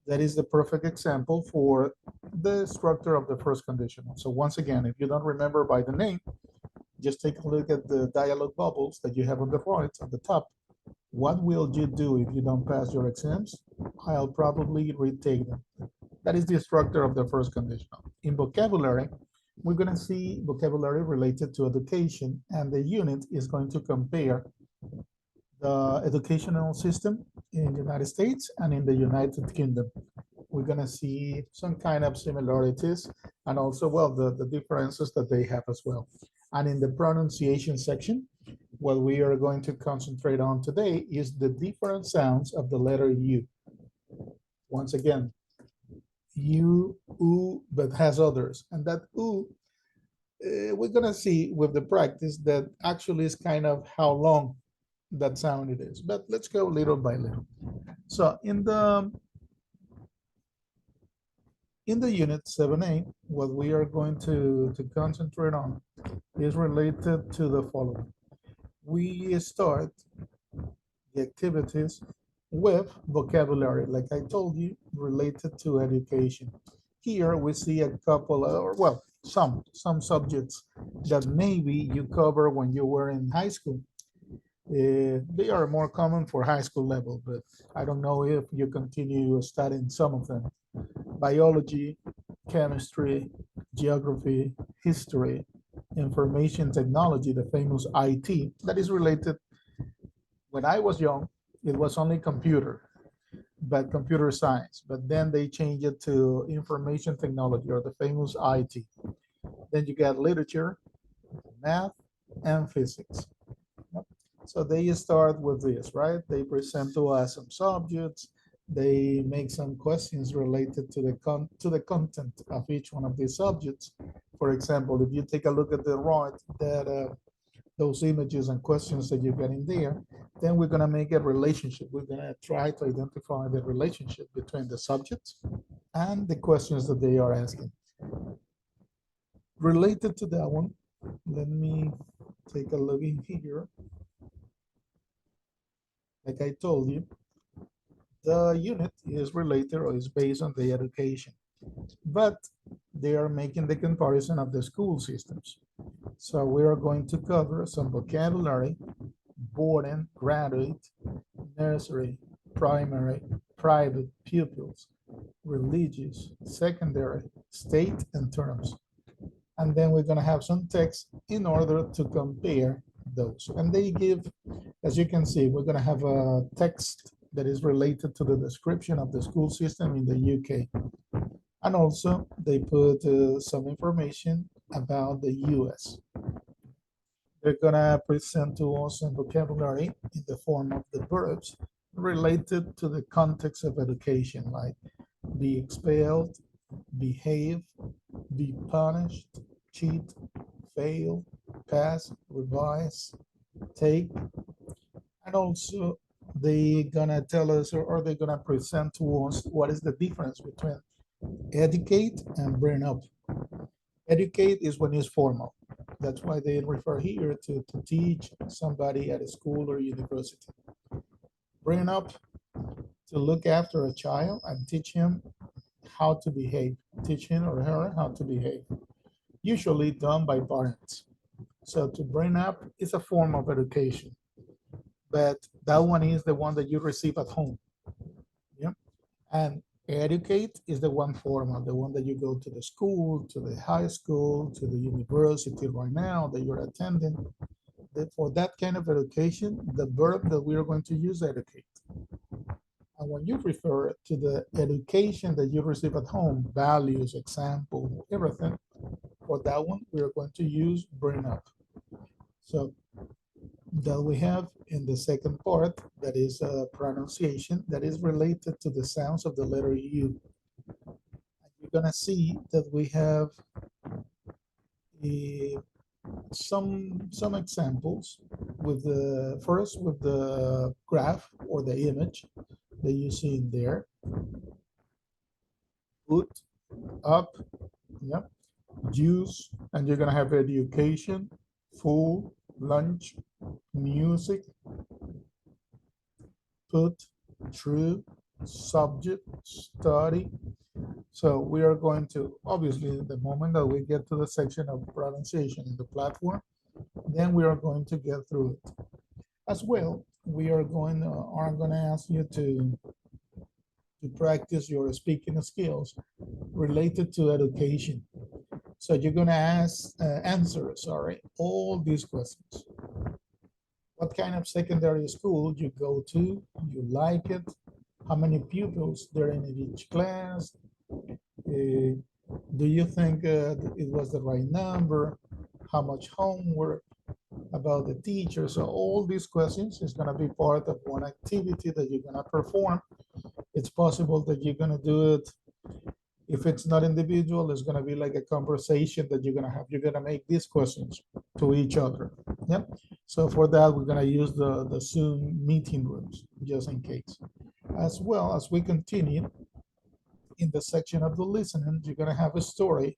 That is the perfect example for the structure of the first conditional. So once again, if you don't remember by the name, just take a look at the dialog bubbles that you have on the right at the top. What will you do if you don't pass your exams? I'll probably retake them. That is the structure of the first conditional. In vocabulary, we're going to see vocabulary related to education, and the unit is going to compare the educational system in the United States and in the United Kingdom. We're going to see some kind of similarities and also, well, the differences that they have as well. And in the pronunciation section, what we are going to concentrate on today is the different sounds of the letter U. Once again, U, U, but has others. And that U, we're going to see with the practice that actually is kind of how long that sound it is. But let's go little by little. So in the unit 7A, what we are going to concentrate on is related to the following. We start the activities with vocabulary, like I told you, related to education. Here we see a couple of, or well, some subjects that maybe you cover when you were in high school. They are more common for high school level, but I don't know if you continue studying some of them. Biology, chemistry, geography, history, information technology, the famous IT, that is related. When I was young, it was only but computer science, but then they changed it to information technology or the famous IT. Then you got literature, math, and physics. So they start with this, right? They present to us some subjects. They make some questions related to the content of each one of these subjects. For example, if you take a look at the right, that those images and questions that you get in there, then we're going to make a relationship. We're going to try to identify the relationship between the subjects and the questions that they are asking. Related to that one, let me take a look in here. Like I told you, the unit is related or is based on the education, but they are making the comparison of the school systems. So we are going to cover some vocabulary, boarding, graduate, nursery, primary, private pupils, religious, secondary, state, and terms. And then we're going to have some text in order to compare those. And they give, as you can see, we're going to have a text that is related to the description of the school system in the UK. And also they put some information about the US. They're gonna present to us some vocabulary in the form of the verbs related to the context of education, like be expelled, behave, be punished, cheat, fail, pass, revise, take, and also they gonna tell us or they're gonna present to us what is the difference between educate and bring up. Educate is when it's formal. That's why they refer here to teach somebody at a school or university. Bring up, to look after a child and teach him how to behave, teach him or her how to behave, usually done by parents. So to bring up is a form of education, but that one is the one that you receive at home. Yeah. And educate is the one formal, the one that you go to the school, to the high school, to the university right now that you're attending. For that kind of education, the verb that we are going to use, educate. And when you refer to the education that you receive at home, values, example, everything, for that one, we are going to use bring up. So that we have in the second part, that is a pronunciation that is related to the sounds of the letter U. And you're gonna see that we have a, some examples with the first with the graph or the image that you see in there. Put, up, yep, use, and you're gonna have education, food, lunch, music, put, true, subject, study. So we are going to, obviously, the moment that we get to the section of pronunciation in the platform, then we are going to get through it. As well, we are going to, or I'm going to ask you to practice your speaking skills related to education. So you're going to answer, sorry, all these questions. What kind of secondary school you go to? You like it? How many pupils there in each class? Do you think it was the right number? How much homework? About the teacher? So all these questions is going to be part of one activity that you're going to perform. It's possible that you're going to do it. If it's not individual, it's going to be like a conversation that you're going to have. You're going to make these questions to each other. Yeah. So for that, we're going to use the Zoom meeting rooms just in case. As well as we continue in the section of the listening, you're going to have a story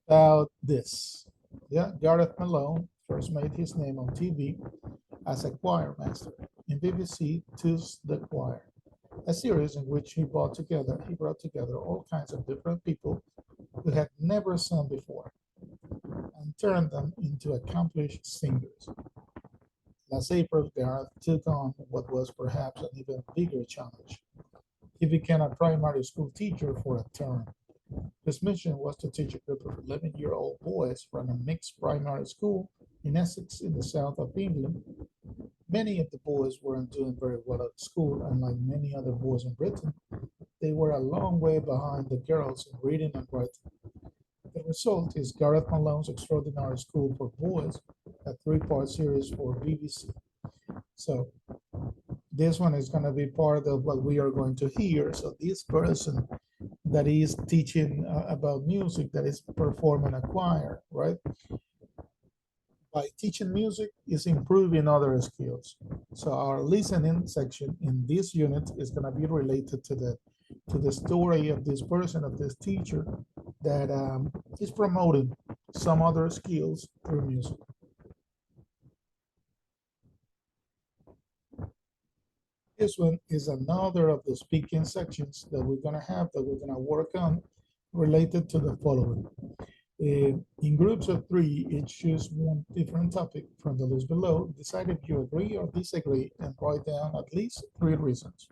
about this. Yeah. Gareth Malone first made his name on TV as a choir master in BBC Tis the Choir, a series in which he brought together all kinds of different people who had never sung before and turned them into accomplished singers. Last April, Gareth took on what was perhaps an even bigger challenge. He became a primary school teacher for a term. His mission was to teach a group of 11-year-old boys from a mixed primary school in Essex in the south of England. Many of the boys weren't doing very well at school, and like many other boys in Britain, they were a long way behind the girls in reading and writing. The result is Gareth Malone's Extraordinary School for Boys, a three-part series for BBC. So this one is going to be part of what we are going to hear. So this person that is teaching about music, that is performing a choir, right? By teaching music is improving other skills. So our listening section in this unit is going to be related to the story of this person, of this teacher that is promoting some other skills through music. This one is another of the speaking sections that we're going to have, that we're going to work on, related to the following. In groups of three, each choose one different topic from the list below. Decide if you agree or disagree and write down at least 3 reasons.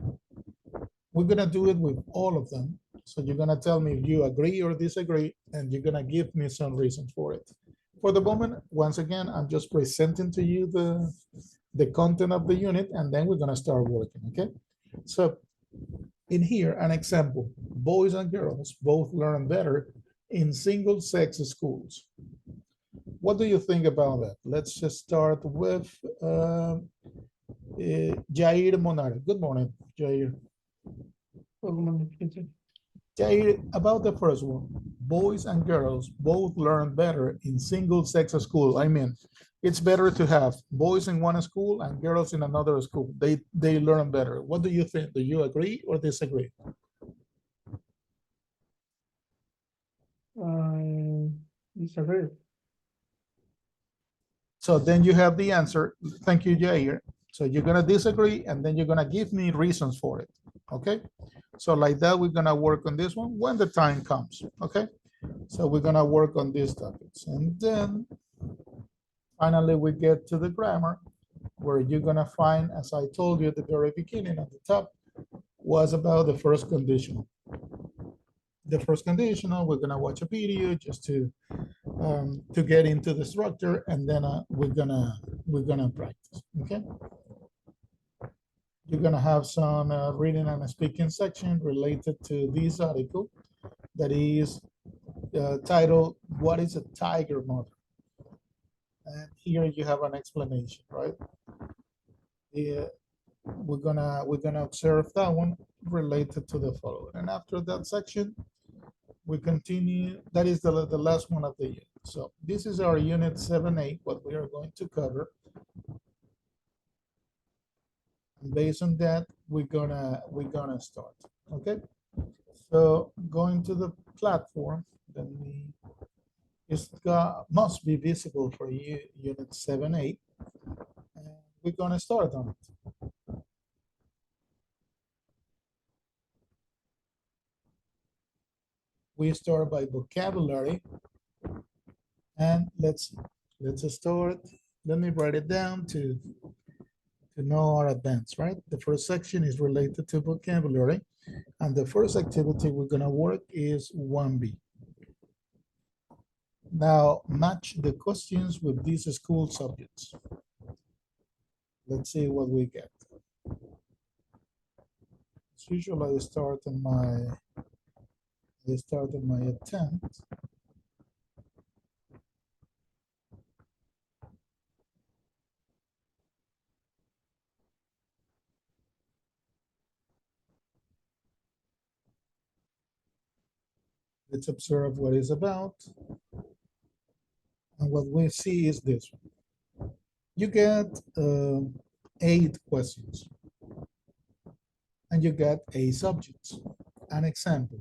We're going to do it with all of them. So you're going to tell me if you agree or disagree, and you're going to give me some reasons for it. For the moment, once again, I'm just presenting to you the content of the unit, and then we're going to start working, okay? So in here, an example, boys and girls both learn better in single-sex schools. What do you think about that? Let's just start with Jair Monar. Good morning, Jair. Jair, about the first one, boys and girls both learn better in single-sex school. I mean, it's better to have boys in one school and girls in another school. They learn better. What do you think? Do you agree or disagree? Disagree. So then you have the answer. Thank you, Jair. So you're gonna disagree, and then you're gonna give me reasons for it. Okay. So like that, we're gonna work on this one when the time comes. Okay. So we're gonna work on these topics, and then finally we get to the grammar, where you're gonna find, as I told you at the very beginning, at the top, was about the first conditional. The first conditional, we're gonna watch a video just to get into the structure, and then we're gonna practice. Okay. You're gonna have some reading and speaking section related to this article that is titled, "What is a tiger mother?" And here you have an explanation, right? Yeah, we're gonna observe that one related to the following, and after that section, we continue. That is the last one of the unit. So this is our unit 7A, what we are going to cover. And based on that, we're gonna start. Okay. So going to the platform, then must be visible for you, unit 7A. And we're gonna start on it. We start by vocabulary. And let's start. Let me write it down to know our advance, right? The first section is related to vocabulary. And the first activity we're gonna work is 1B. Now, match the questions with these school subjects. Let's see what we get. As usual, I start in my attempt. Let's observe what it's about. And what we see is this one. You get 8 questions. And you get 8 subjects. An example.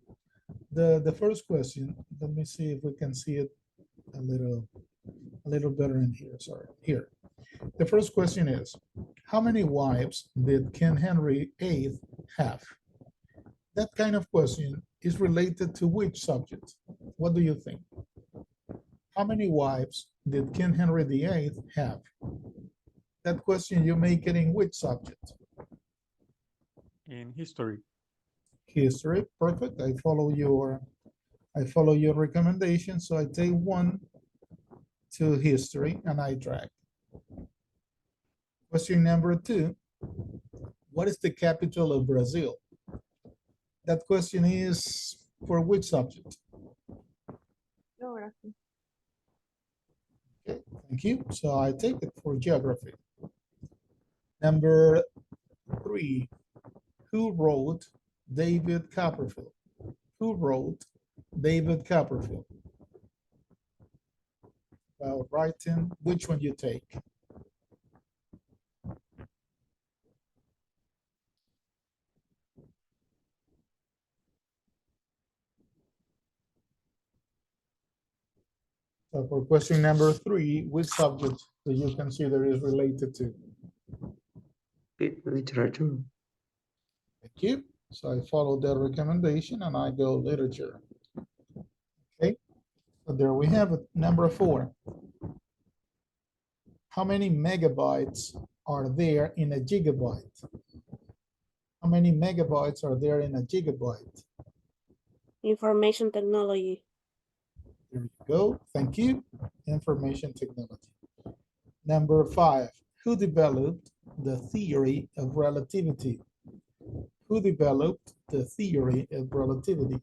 The first question, let me see if we can see it a little better in here. Sorry, here. The first question is, how many wives did King Henry VIII have? That kind of question is related to which subject? What do you think? How many wives did King Henry VIII have? That question, you make it in which subject? In history. History, perfect. I follow your recommendation. So I take 1 to history and I drag. Question number 2. What is the capital of Brazil? That question is for which subject? Geography. Okay, thank you. So I take it for geography. Number 3. Who wrote David Copperfield? Who wrote David Copperfield? Well, writing, which one you take? So for question number 3, which subject do you consider is related to? Literature. Thank you. So I follow that recommendation and I go literature. Okay, so there we have it. Number 4. How many megabytes are there in a gigabyte? How many megabytes are there in a gigabyte? Information technology. There you go. Thank you. Information technology. Number 5. Who developed the theory of relativity? Who developed the theory of relativity?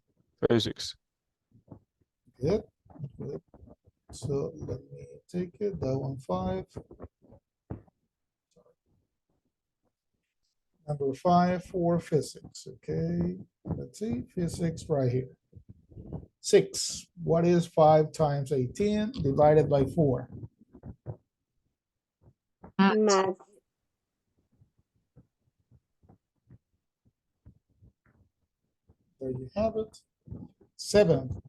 Physics. Good. Good. So let me take it. That one 5. Number 5 for physics. Okay. Let's see. Physics right here. 6. What is 5 times 18 divided by 4? Math. There you have it. 7.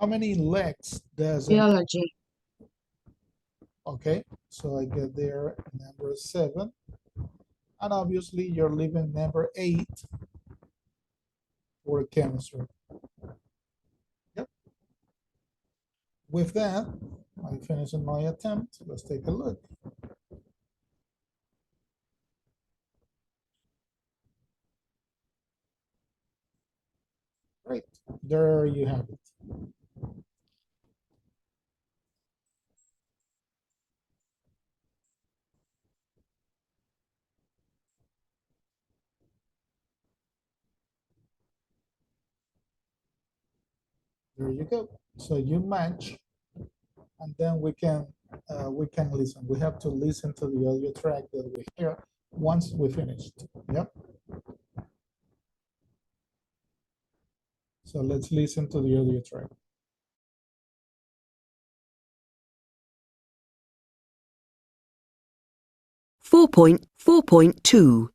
How many legs does it? Biology. Okay, so I get there number 7. And obviously you're leaving number 8 for chemistry. Yep. With that, I finish my attempt. Let's take a look. Great, there you have it. There you go. So you match, and then we can listen. We have to listen to the audio track that we hear once we finished. Yep. So let's listen to the audio track. 4.4.2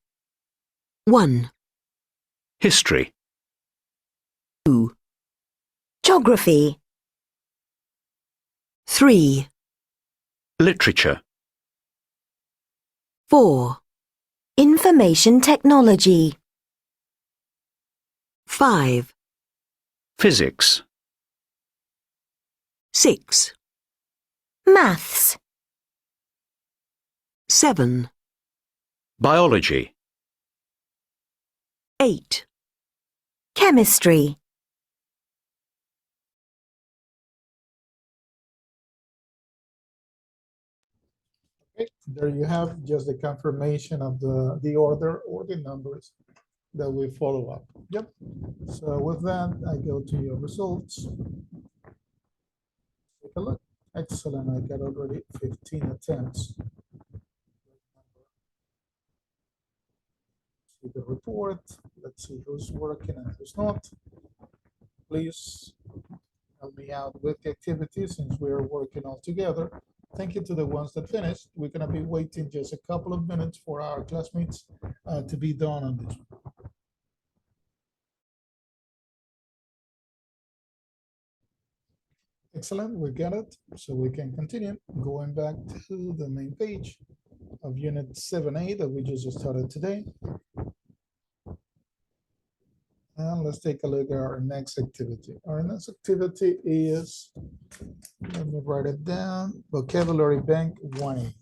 1. History. 2. Geography. 3. Literature. 4. Information technology. 5. Physics. 6. Maths. 7. Biology. 8. Chemistry. Okay, there you have just the confirmation of the order or the numbers that we follow up. Yep. So with that, I go to your results. Take a look. Excellent. I got already 15 attempts. See the report. Let's see who's working and who's not. Please help me out with the activity since we are working all together. Thank you to the ones that finished. We're going to be waiting just a couple of minutes for our classmates to be done on this one. Excellent, we got it. So we can continue going back to the main page of Unit 7A that we just started today. And let's take a look at our next activity. Our next activity is, let me write it down, Vocabulary Bank 1A.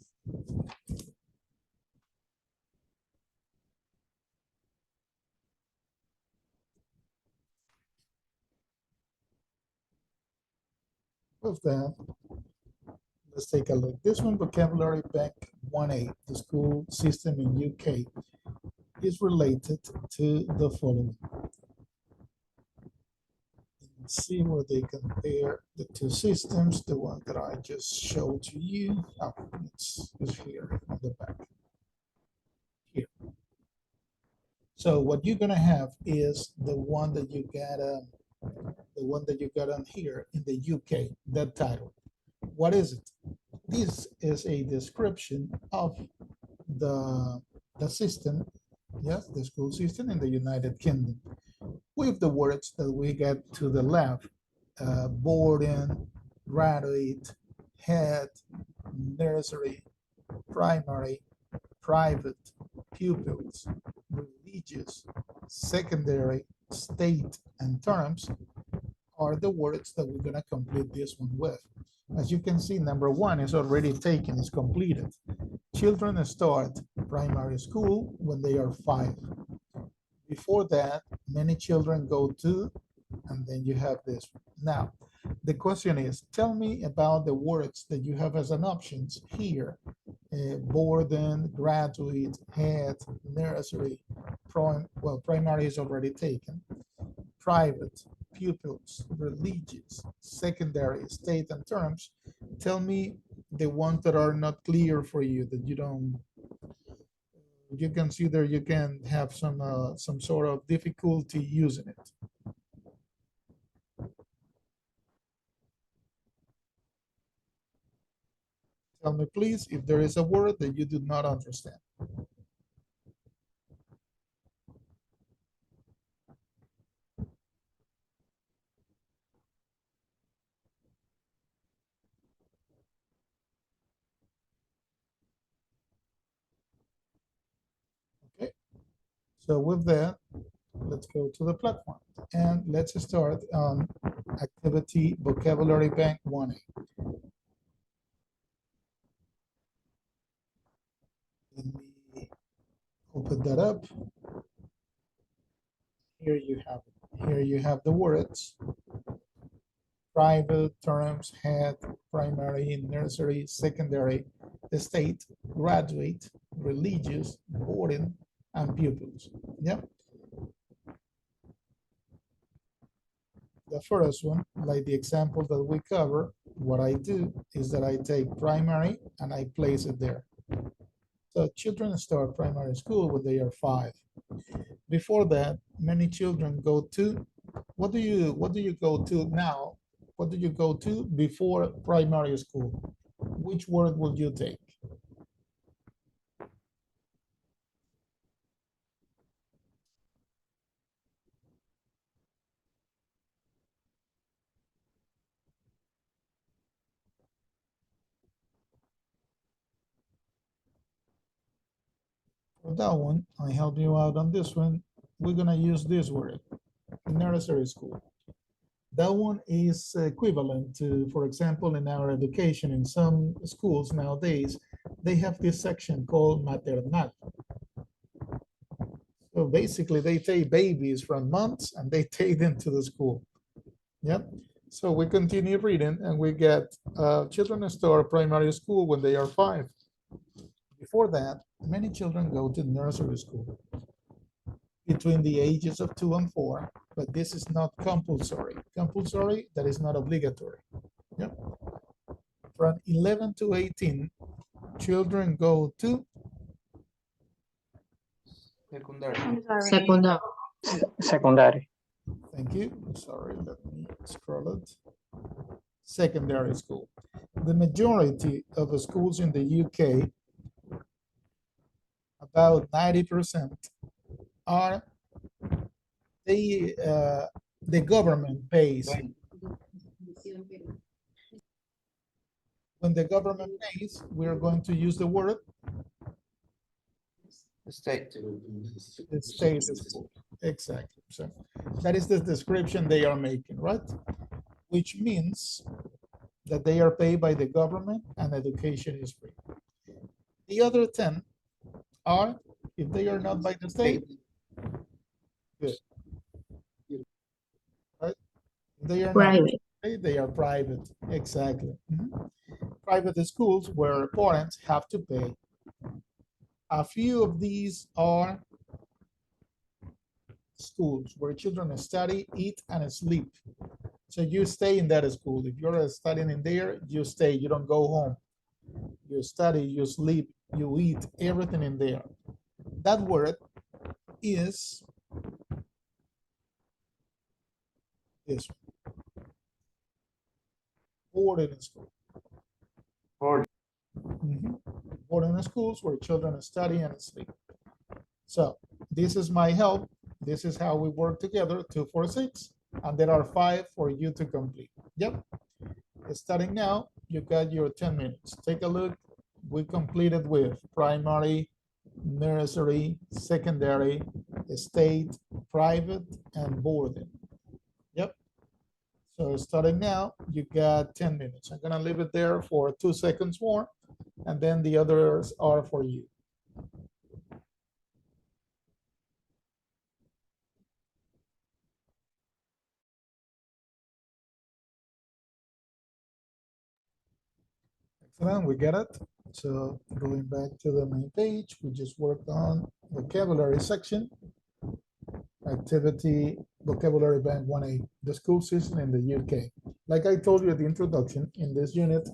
With that, let's take a look. This one, Vocabulary Bank 1A, the school system in UK, is related to the following. Let's see where they compare the two systems, the one that I just showed to you. Oh, it's here on the back. Here. So what you're gonna have is the one that you got on here in the UK, that title. What is it? This is a description of the system, yes, the school system in the United Kingdom, with the words that we get to the left: boarding, graduate, head, nursery, primary, private, pupils, religious, secondary, state, and terms are the words that we're going to complete this one with. As you can see, number one is already taken, it's completed. Children start primary school when they are 5. Before that, many children go to, and then you have this one. Now, the question is, tell me about the words that you have as an options here. Boarding, graduate, head, nursery, primary is already taken. Private, pupils, religious, secondary, state, and terms. Tell me the ones that are not clear for you, that you don't, you consider you can have some sort of difficulty using it. Tell me, please, if there is a word that you do not understand. Okay, so with that, let's go to the platform and let's start on activity Vocabulary Bank 1A. Let me open that up. Here you have it. Here you have the words: private, terms, head, primary, nursery, secondary, state, graduate, religious, boarding, and pupils. Yeah. The first one, like the example that we cover, what I do is that I take primary and I place it there. So children start primary school when they are 5. Before that, many children go to, what do you go to now? What do you go to before primary school? Which word would you take? For that one, I help you out on this one. We're gonna use this word, nursery school. That one is equivalent to, for example, in our education, in some schools nowadays, they have this section called maternal. So basically, they take babies from months and they take them to the school. Yep. So we continue reading and we get children start primary school when they are 5. Before that, many children go to nursery school between the ages of 2 and 4, but this is not compulsory. Compulsory, that is not obligatory. Yep. From 11 to 18, children go to Secondary. Secondary. Thank you. Sorry, let me scroll it. Secondary school. The majority of the schools in the UK, about 90%, are the government pays. When the government pays, we are going to use the word State. the state school. Exactly. So that is the description they are making, right? Which means that they are paid by the government and education is free. The other 10 are, if they are not by the state, good. Right? If they are not Private. paid, they are private. Exactly. Mhm. Private schools where parents have to pay. A few of these are schools where children study, eat, and sleep. So you stay in that school. If you're studying in there, you stay, you don't go home. You study, you sleep, you eat, everything in there. That word is this one. Boarding school. Mhm. Boarding schools where children study and sleep. So this is my help. This is how we work together, 2, 4, 6, and there are 5 for you to complete. Yep. Starting now, you got your 10 minutes. Take a look. We completed with primary, nursery, secondary, state, private, and boarding. Yep. So starting now, you got 10 minutes. I'm gonna leave it there for 2 seconds more, and then the others are for you. Excellent, we get it. So going back to the main page, we just worked on vocabulary section. Activity Vocabulary Bank 1A, the school system in the UK. Like I told you at the introduction, in this unit,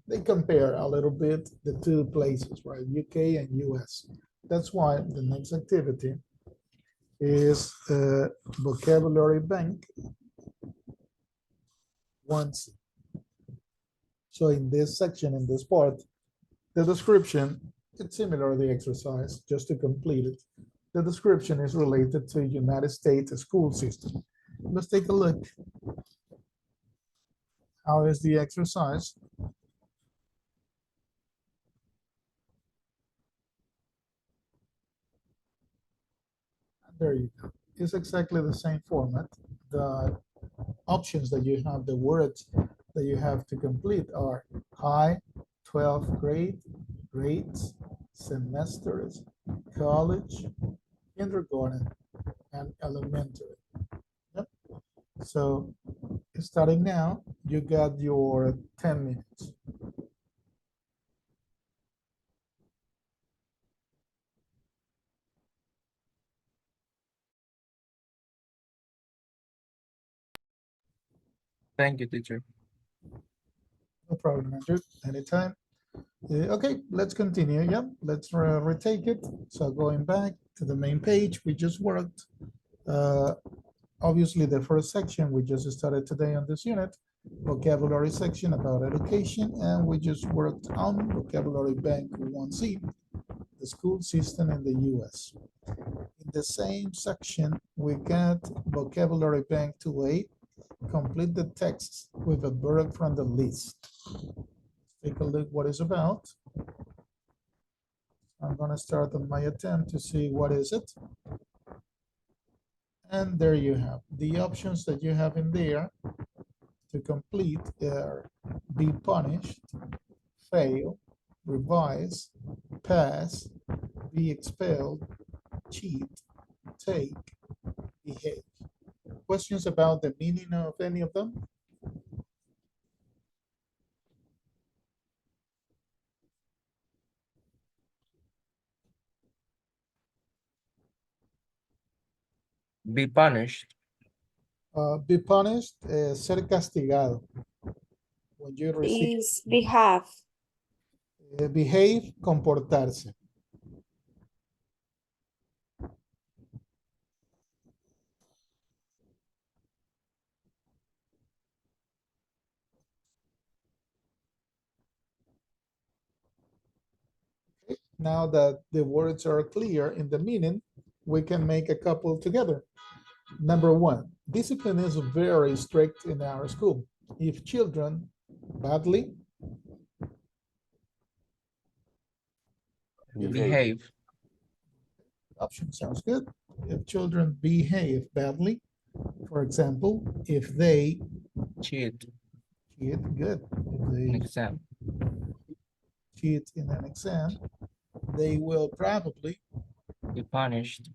they compare a little bit the 2 places, right? UK and US. That's why the next activity is Vocabulary Bank 1C. So in this section, in this part, the description, it's similar to the exercise, just to complete it. The description is related to United States school system. Let's take a look. How is the exercise? There you go. It's exactly the same format. The options that you have, the words that you have to complete are high, 12th grade, grades, semesters, college, kindergarten, and elementary. Yep. So starting now, you got your 10 minutes. Thank you, teacher. No problem, Andrew. Anytime. Okay, let's continue. Yeah, let's retake it. So going back to the main page, we just worked. Obviously, the first section we just started today on this unit, vocabulary section about education, and we just worked on Vocabulary Bank 1C, the school system in the US. In the same section, we got Vocabulary Bank 2A, complete the text with a verb from the list. Take a look what it's about. I'm gonna start on my attempt to see what is it. And there you have the options that you have in there to complete are be punished, fail, revise, pass, be expelled, cheat, take, behave. Questions about the meaning of any of them? Be punished. Be punished, ser castigado. When you receive, Is behave. behave, comportarse. Now that the words are clear in the meaning, we can make a couple together. Number one, discipline is very strict in our school. If children badly Behave. option sounds good. If children behave badly, for example, if they Cheat. cheat, good. If An they exam. cheat in an exam, they will probably Be punished.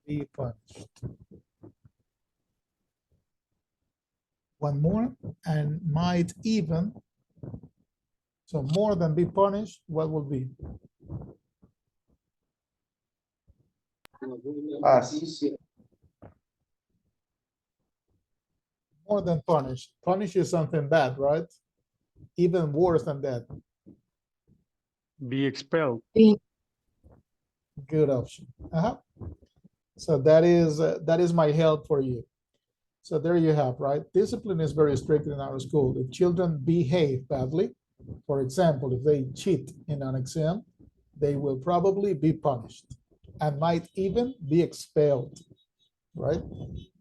be punished. One more, and might even. So more than be punished, what will be? More than punish. Punish is something bad, right? Even worse than that. Be expelled. Good option. So that is my help for you. So there you have, right? Discipline is very strict in our school. If children behave badly, for example, if they cheat in an exam, they will probably be punished and might even be expelled, right?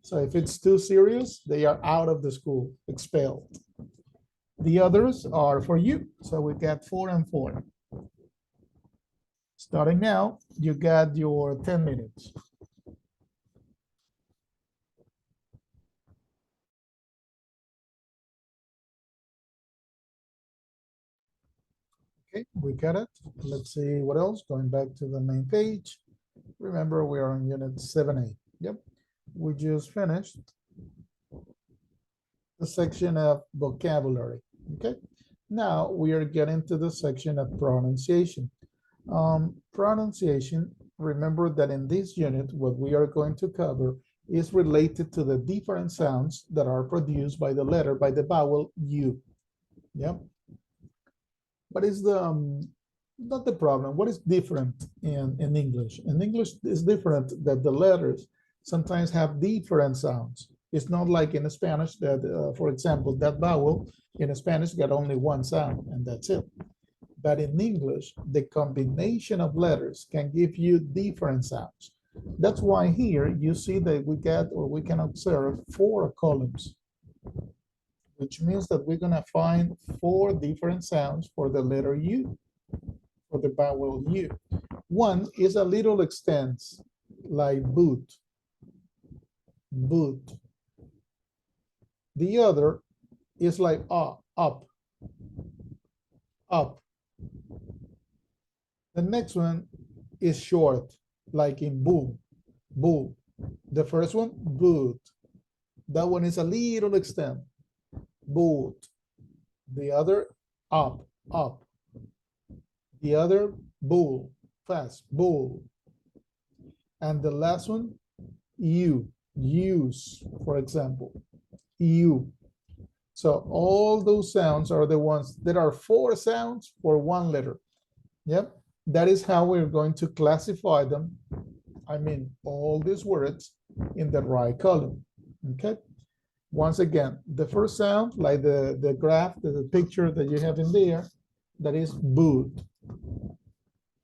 So if it's too serious, they are out of the school, expelled. The others are for you. So we got 4 and 4. Starting now, you got your 10 minutes. Okay, we got it. Let's see what else. Going back to the main page. Remember, we are on unit 7A. Yep. We just finished the section of vocabulary. Okay. Now we are getting to the section of pronunciation. Pronunciation, remember that in this unit, what we are going to cover is related to the different sounds that are produced by the letter, by the vowel U. Yep. What is the, not the problem, what is different in English? In English, it's different that the letters sometimes have different sounds. It's not like in Spanish that, for example, that vowel in Spanish got only one sound and that's it. But in English, the combination of letters can give you different sounds. That's why here you see that we get, or we can observe 4 columns, which means that we're gonna find 4 different sounds for the letter U, for the vowel U. One is a little extense, like boot, boot. The other is like up, up. The next one is short, like in bull, bull. The first one, boot. That one is a little extent, boot. The other, up, up. The other, bull, fast, bull. And the last one, you, use, for example, you. So all those sounds are the ones, there are 4 sounds for 1 letter. Yep, that is how we're going to classify them. I mean, all these words in the right column, okay? Once again, the first sound, like the graph, the picture that you have in there, that is boot,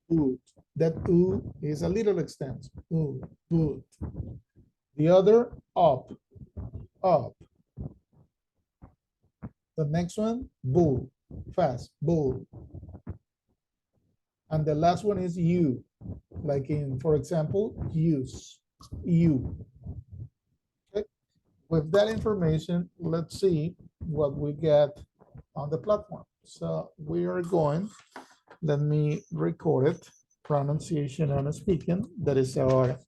boot. That oo is a little extent, oo, boot. The other, up, up. The next one, bull, fast, bull. And the last one is you, like in, for example, use, you. Okay. With that information, let's see what we get on the platform. So we are going, let me record it, pronunciation and speaking. That is our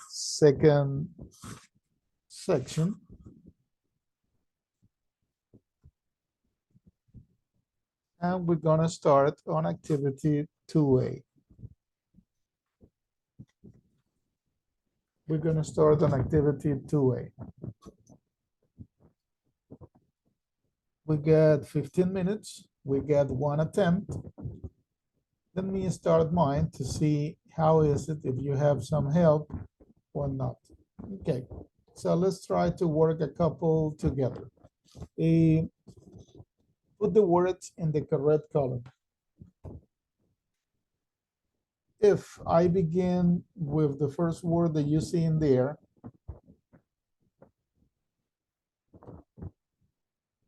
second section. And we're gonna start on activity 2A. We're gonna start on activity 2A. We get 15 minutes. We get one attempt. Let me start mine to see how is it if you have some help or not. Okay, so let's try to work a couple together. Put the words in the correct column. If I begin with the first word that you see in there,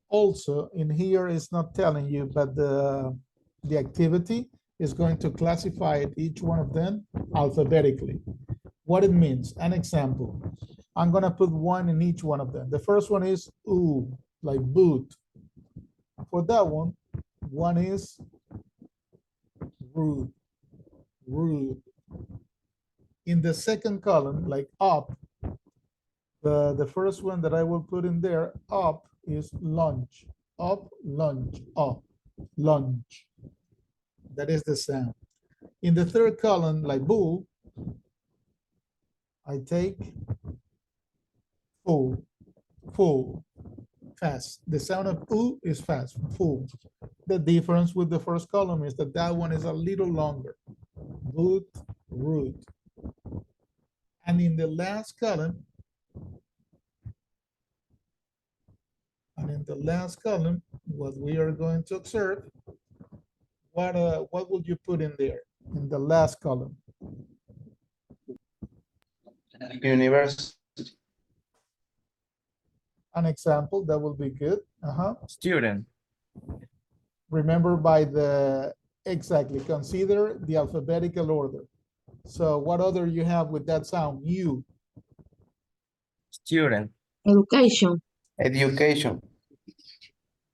also in here it's not telling you, but the activity is going to classify each one of them alphabetically. What it means, an example. I'm gonna put one in each one of them. The first one is ooh, like boot. For that one is rude, rude. In the second column, like up, the first one that I will put in there, up, is lunch, up, lunch, up, lunch. That is the sound. In the third column, like bull, I take full, full, fast. The sound of ooh is fast, full. The difference with the first column is that that one is a little longer. Boot, root. And in the last column, what we are going to observe, what would you put in there in the last column? University. An example that will be good. Student. Remember by the, exactly, consider the alphabetical order. So what other you have with that sound? You. Student. Education. Education.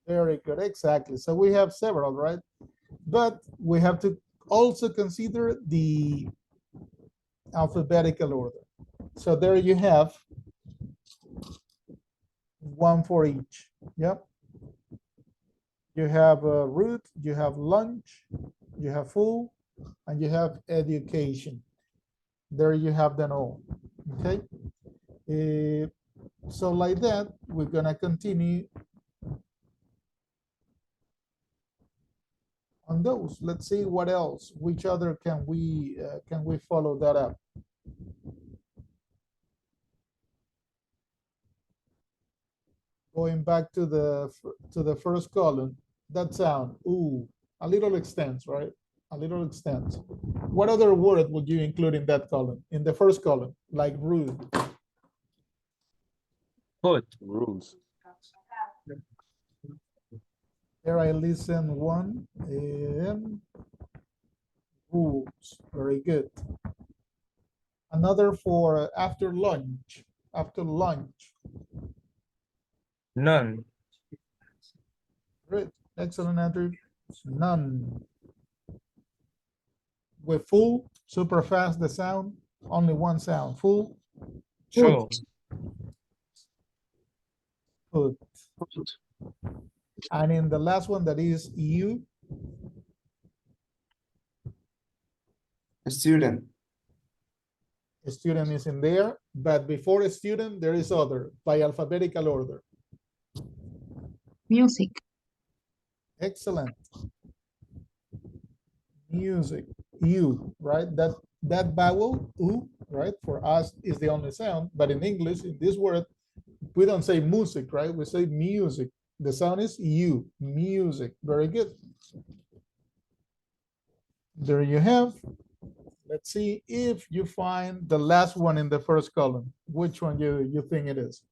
Very good, exactly. So we have several, right? But we have to also consider the alphabetical order. So there you have one for each. Yep. You have a root, you have lunch, you have full, and you have education. There you have them all. Okay. So like that, we're gonna continue on those. Let's see what else. Which other can we follow that up? Going back to the first column, that sound, ooh, a little extends, right? A little extends. What other word would you include in that column? In the first column, like rude. Foot. Rules. There I listen one, rules, very good. Another for after lunch, None. Great, excellent, Andrew. None. With full, super fast, the sound, only one sound, full, True. good. And in the last one, that is you, Student. a student is in there, but before a student, there is other, by alphabetical order. Music. Excellent. Music, you, right? That vowel, u, right? For us is the only sound, but in English, in this word, we don't say music, right? We say music. The sound is you, music. Very good. There you have. Let's see if you find the last one in the first column. Which one you think it is?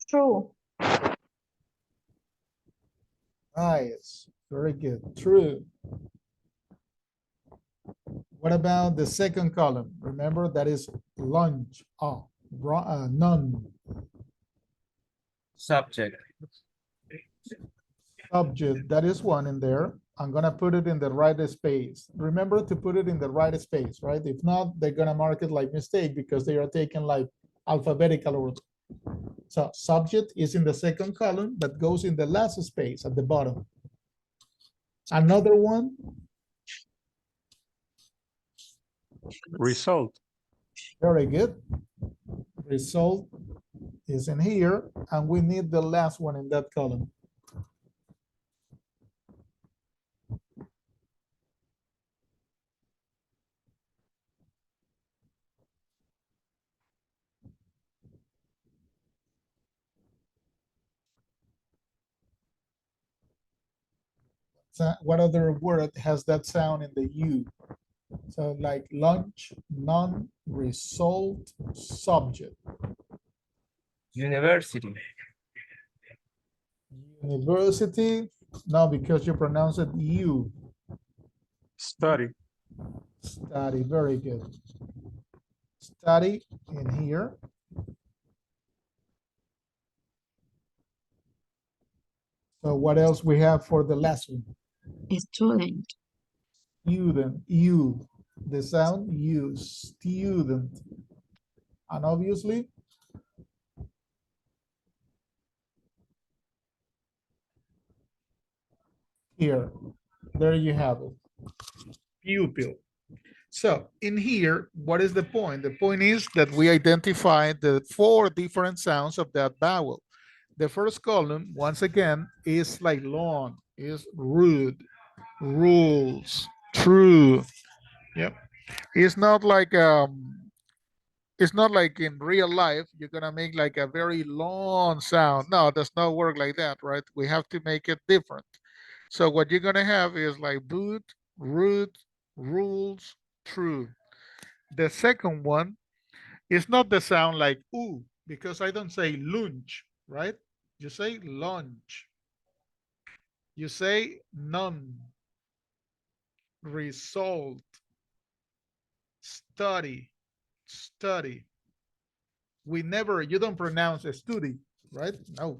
True. Nice, very good, true. What about the second column? Remember that is lunch. Oh, none. Subject. Subject, that is one in there. I'm gonna put it in the right space. Remember to put it in the right space, right? If not, they're gonna mark it like mistake because they are taken like alphabetical order. So subject is in the second column, but goes in the last space at the bottom. Another one, Result. very good. Result is in here, and we need the last one in that column. So what other word has that sound in the U? So like lunch, none, result, subject. University. University, no, because you pronounce it U. Study. Study, very good. Study in here. So what else we have for the last one? Student. Student, U, the sound U, student. And obviously, here, there you have it. Pupil. So in here, what is the point? The point is that we identified the 4 different sounds of that vowel. The first column, once again, is like long, is rude, rules, true. Yep. It's not like in real life, you're gonna make like a very long sound. No, it does not work like that, right? We have to make it different. So what you're gonna have is like boot, rude, rules, true. The second one is not the sound like ooh, because I don't say lunch, right? You say lunch. You say none. Result. Study. Study. You don't pronounce a study, right? No,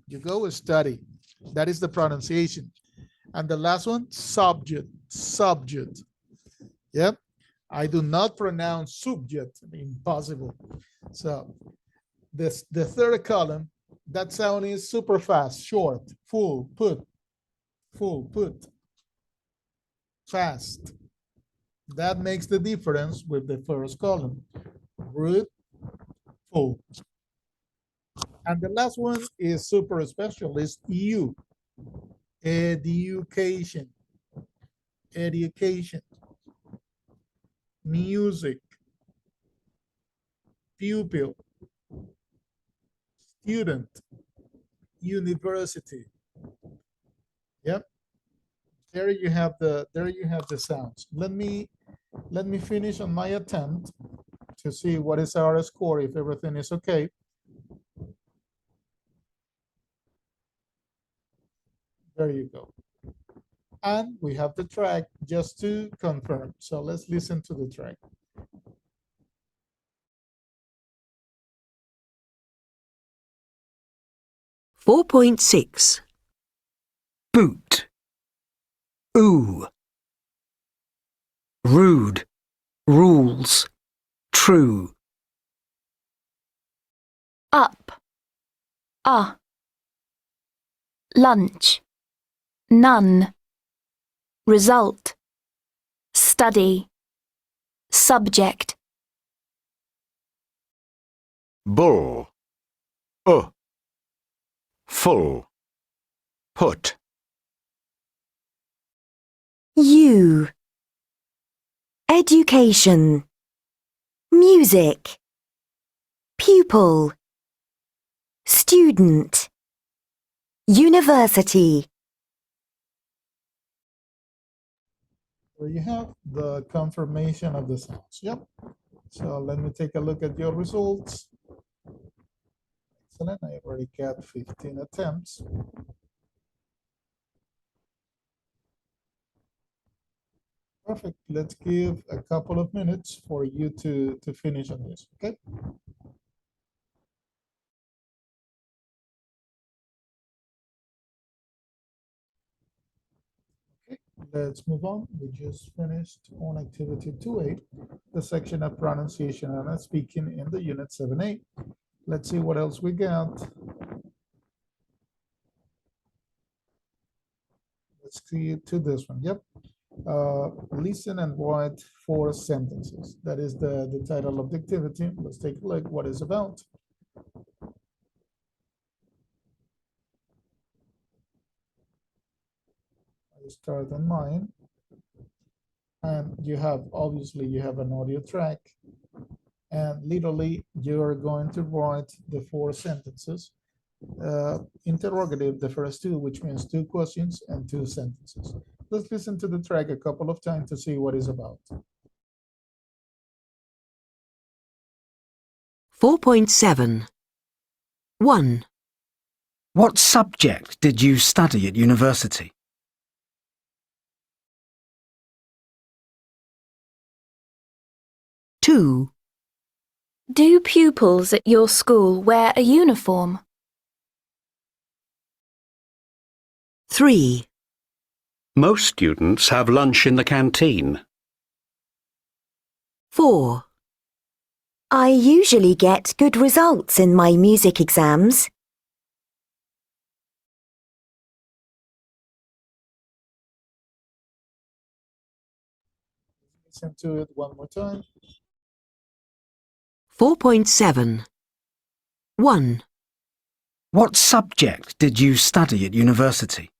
you go study. That is the pronunciation. And the last one, subject, subject. Yep. I do not pronounce subject, impossible. So the third column, that sound is super fast, short, full, put, fast. That makes the difference with the first column, rude, full. And the last one is super special, is U, education, education, music, pupil, student, university. Yep. There you have the sounds. Let me finish on my attempt to see what is our score, if everything is okay. There you go. And we have the track just to confirm. So let's listen to the track. .6 Boot. Ooh. Rude. Rules. True. Up. Lunch. None. Result. Study. Subject. Bull. Full. Put. U. Education. Music. Pupil. Student. University. So you have the confirmation of the sounds. Yep. So let me take a look at your results. Excellent. I already got 15 attempts. Perfect. Let's give a couple of minutes for you to finish on this, okay? Okay, let's move on. We just finished on activity 2A, the section of pronunciation and speaking in the unit 7A. Let's see what else we got. Let's see to this one. Yep. Listen and write 4 sentences. That is the title of the activity. Let's take a look what it's about. I start on mine. And you have, obviously, you have an audio track. And literally, you're going to write the 4 sentences. Interrogative, the first 2, which means 2 questions and 2 sentences. Let's listen to the track a couple of times to see what it's about. 4.7. 1. What subject did you study at university? 2. Do pupils at your school wear a uniform? 3. Most students have lunch in the canteen. 4. I usually get good results in my music exams. Listen to it one more time. 4.7. 1. What subject did you study at university?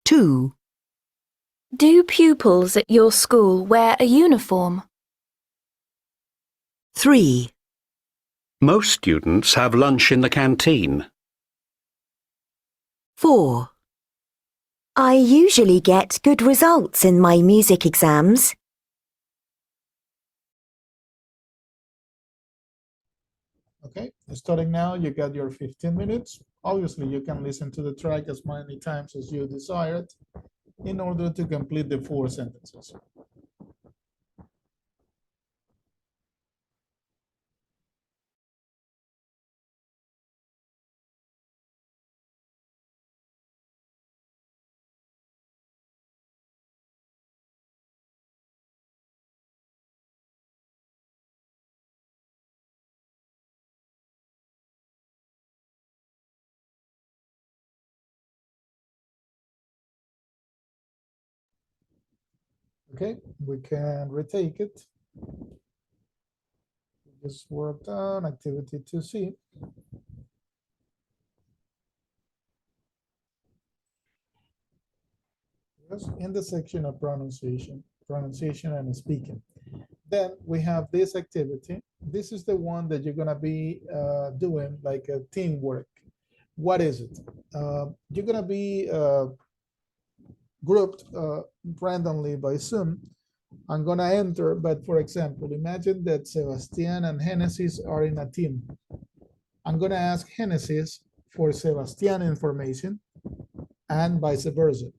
2. Do pupils at your school wear a uniform? 3. Most students have lunch in the canteen. 4. I usually get good results in my music exams. Okay, starting now, you got your 15 minutes. Obviously, you can listen to the track as many times as you desired in order to complete the 4 sentences. Okay, we can retake it. Just worked on activity 2C. Yes, in the section of pronunciation and speaking. Then we have this activity. This is the one that you're gonna be doing like a teamwork. What is it? You're gonna be grouped randomly by Zoom. I'm gonna enter, but for example, imagine that Sebastian and Genesis are in a team. I'm gonna ask Genesis for Sebastian information and vice versa.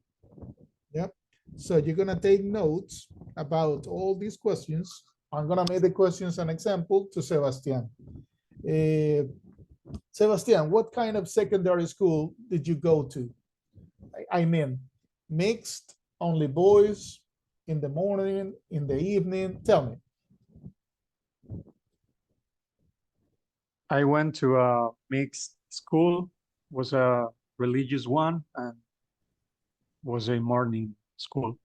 Yep. So you're gonna take notes about all these questions. I'm gonna make the questions an example to Sebastian. Sebastian, what kind of secondary school did you go to? I mean, mixed, only boys, in the morning, in the evening? Tell me. I went to a mixed school, was a religious one, and was a morning school.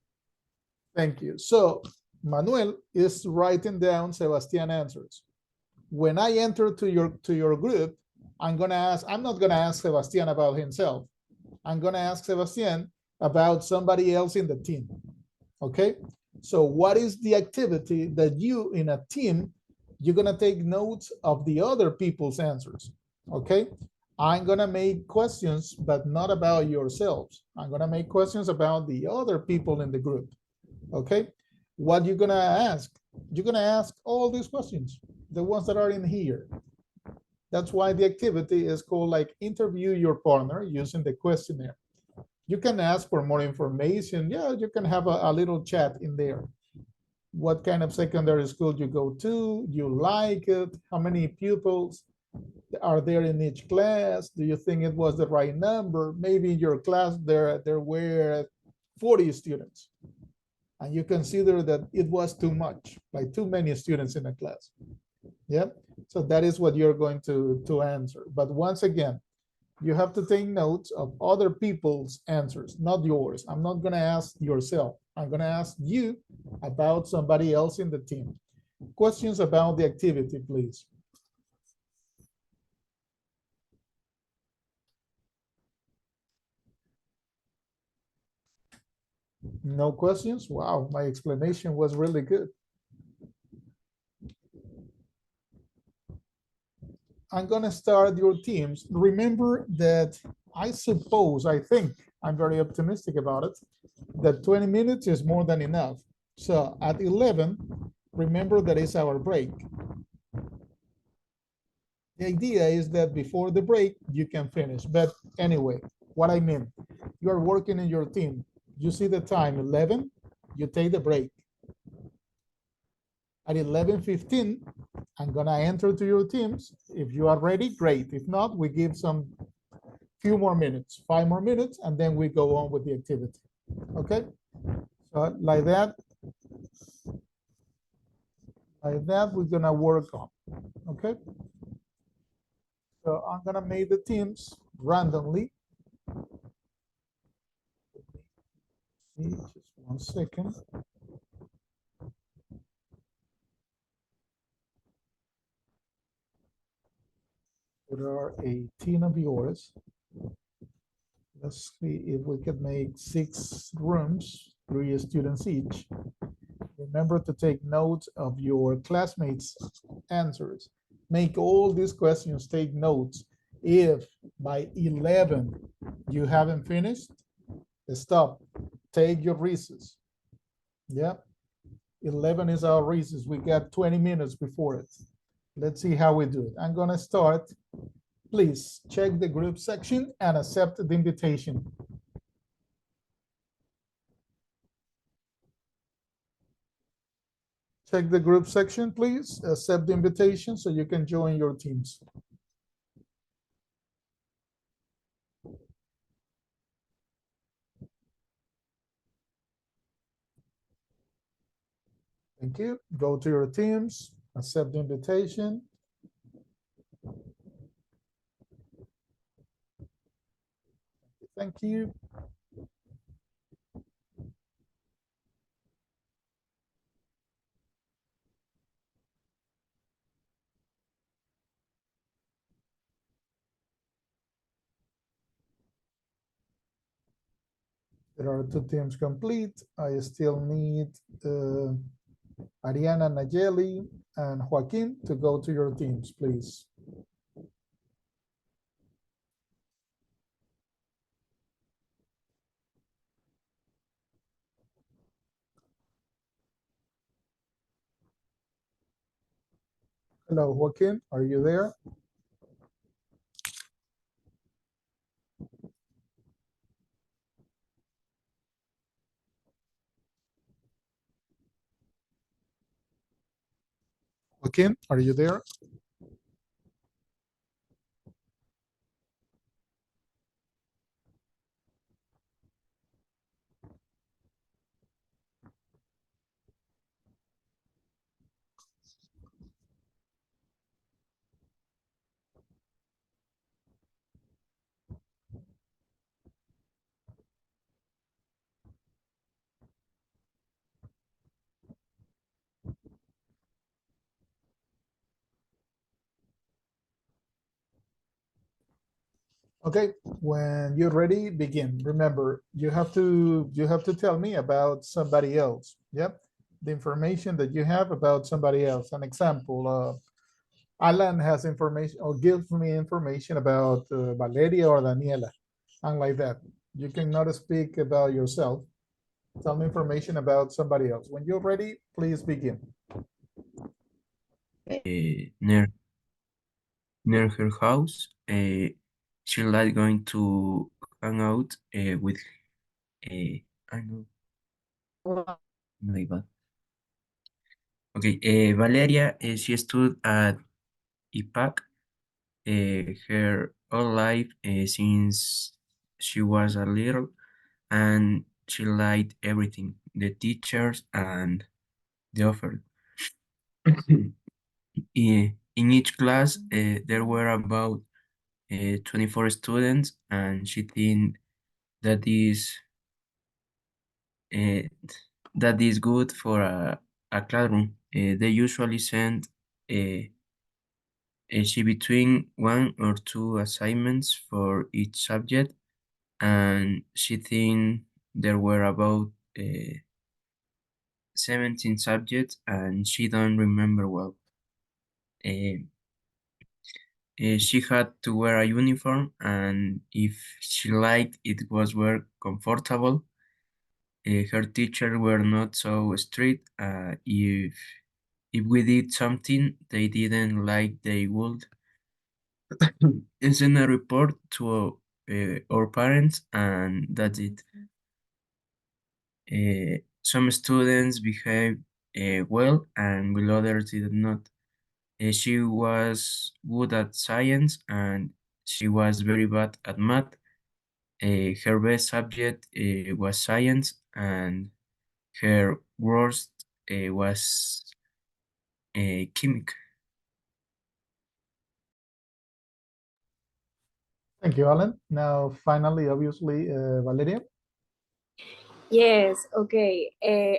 Thank you. So Manuel is writing down Sebastian answers. When I enter to your group, I'm not gonna ask Sebastian about himself. I'm gonna ask Sebastian about somebody else in the team. Okay. So what is the activity that you in a team, you're gonna take notes of the other people's answers. Okay. I'm gonna make questions, but not about yourselves. I'm gonna make questions about the other people in the group. Okay. What you're gonna ask? You're gonna ask all these questions, the ones that are in here. That's why the activity is called like interview your partner using the questionnaire. You can ask for more information. Yeah, you can have a little chat in there. What kind of secondary school you go to? You like it? How many pupils are there in each class? Do you think it was the right number? Maybe in your class there were 40 students, and you consider that it was too much, like too many students in a class. Yeah, so that is what you're going to answer. But once again, you have to take notes of other people's answers, not yours. I'm not going to ask yourself. I'm going to ask you about somebody else in the team. Questions about the activity, please. No questions? Wow, my explanation was really good. I'm going to start your teams. Remember that I think, I'm very optimistic about it, that 20 minutes is more than enough. So at 11, remember that is our break. The idea is that before the break, you can finish. But anyway, what I mean, you are working in your team. You see the time, 11, you take the break. At 11:15, I'm gonna enter to your teams. If you are ready, great. If not, we give some few more minutes, 5 more minutes, and then we go on with the activity. Okay? So like that, we're gonna work on. Okay? So I'm gonna make the teams randomly. Just 1 second. There are 18 of yours. Let's see if we can make 6 rooms, 3 students each. Remember to take notes of your classmates' answers. Make all these questions, take notes. If by 11 you haven't finished, stop, take your recess. Yeah, 11 is our recess. We got 20 minutes before it. Let's see how we do it. I'm gonna start. Please check the group section and accept the invitation. Check the group section, please. Accept the invitation so you can join your teams. Thank you. Go to your teams, accept the invitation. Thank you. There are 2 teams complete. I still need Ariana, Nayeli, and Joaquin to go to your teams, please. Hello, Joaquin, are you there? Joaquin, are you there? Okay, when you're ready, begin. Remember, you have to tell me about somebody else. Yep, the information that you have about somebody else. An example, Alan has information or gives me information about Valeria or Daniela, and like that. You cannot speak about yourself. Tell me information about somebody else. When you're ready, please begin. Near her house, she liked going to hang out with I know. My bad. Okay, Valeria, she stood at IPAC her whole life since she was a little, and she liked everything, the teachers and the offer. In each class, there were about 24 students, and she think that is uh, that is good for a classroom. They usually send she between 1 or 2 assignments for each subject, and she think there were about 17 subjects, and she don't remember well. She had to wear a uniform, and if she liked it was very comfortable. Her teachers were not so strict. If we did something they didn't like, they would send a report to our parents, and that's it. Some students behaved well, and while others did not. She was good at science, and she was very bad at math. Her best subject was science, and her worst was chemic. Thank you, Alan. Now, finally, obviously, Valeria. Yes, okay.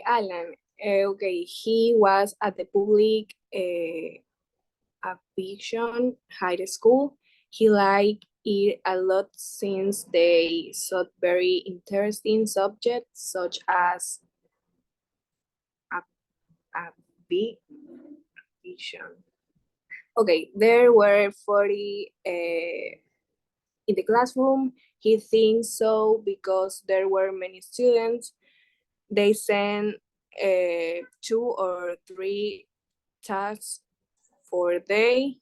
Alan, okay, he was at the public Aviation High School. He liked it a lot since they sought very interesting subjects such as aviation. Okay, there were 40 in the classroom. He thinks so because there were many students. They sent 2 or 3 tasks for a day.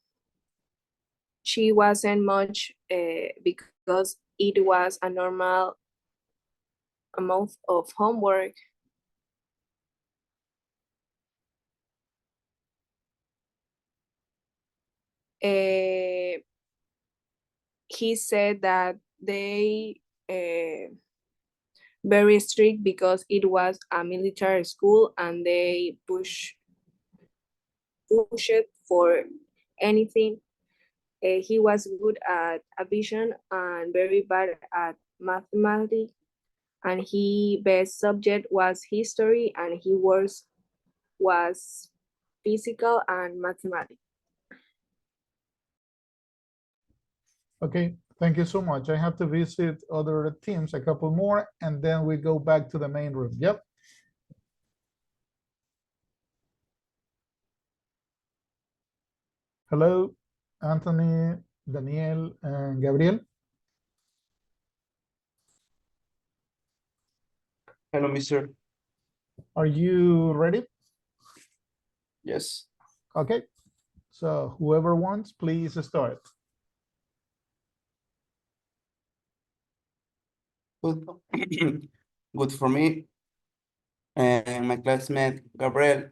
She wasn't much because it was a normal amount of homework. He said that they very strict because it was a military school and they push it for anything. He was good at aviation and very bad at mathematics, and his best subject was history, and his worst was physical and mathematics. Okay, thank you so much. I have to visit other teams, a couple more, and then we go back to the main room. Yep. Hello, Anthony, Daniel, and Gabriel. Hello, mister. Are you ready? Yes. Okay, so whoever wants, please start. Good, good for me. And my classmate Gabriel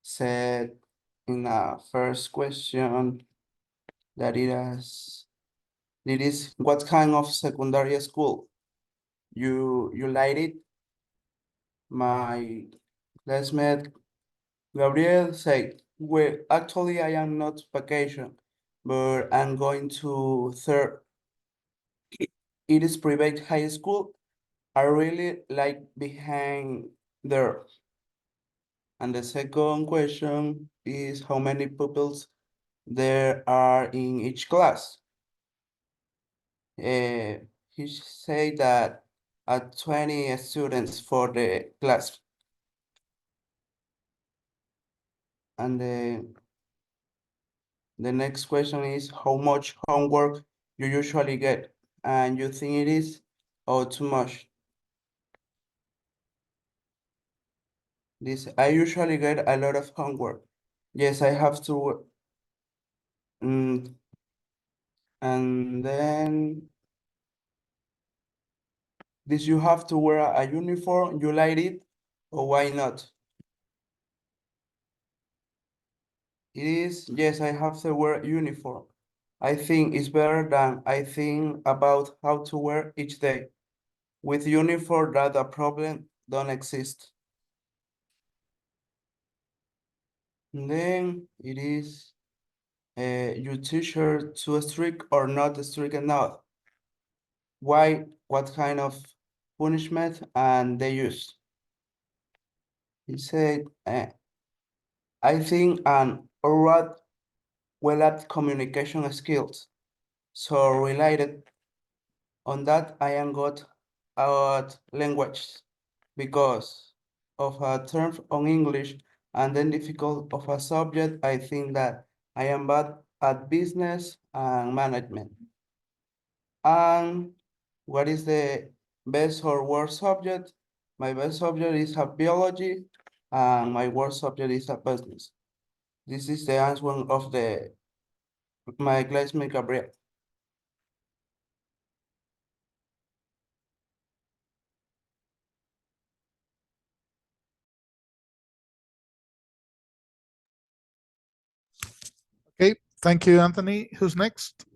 said in the first question that it is what kind of secondary school you like it. My classmate Gabriel said, well, actually I am not vacation, but I'm going to third. It is private high school. I really like behind there. And the second question is how many pupils there are in each class. He said that 20 students for the class. And the next question is how much homework you usually get and you think it is or too much. This I usually get a lot of homework. Yes, I have to. And then Did you have to wear a uniform? You like it, or why not? It is, yes, I have to wear uniform. I think it's better than I think about how to wear each day. With uniform, that a problem don't exist. And then it is, your teacher too strict or not strict enough? Why, what kind of punishment and they use? He said, I think an oral well at communication skills. So related on that, I am good at language because of a term on English and then difficult of a subject. I think that I am bad at business and management. And what is the best or worst subject? My best subject is a biology and my worst subject is a business. This is the answer of my classmate Gabriel. Okay, thank you, Anthony. Who's next?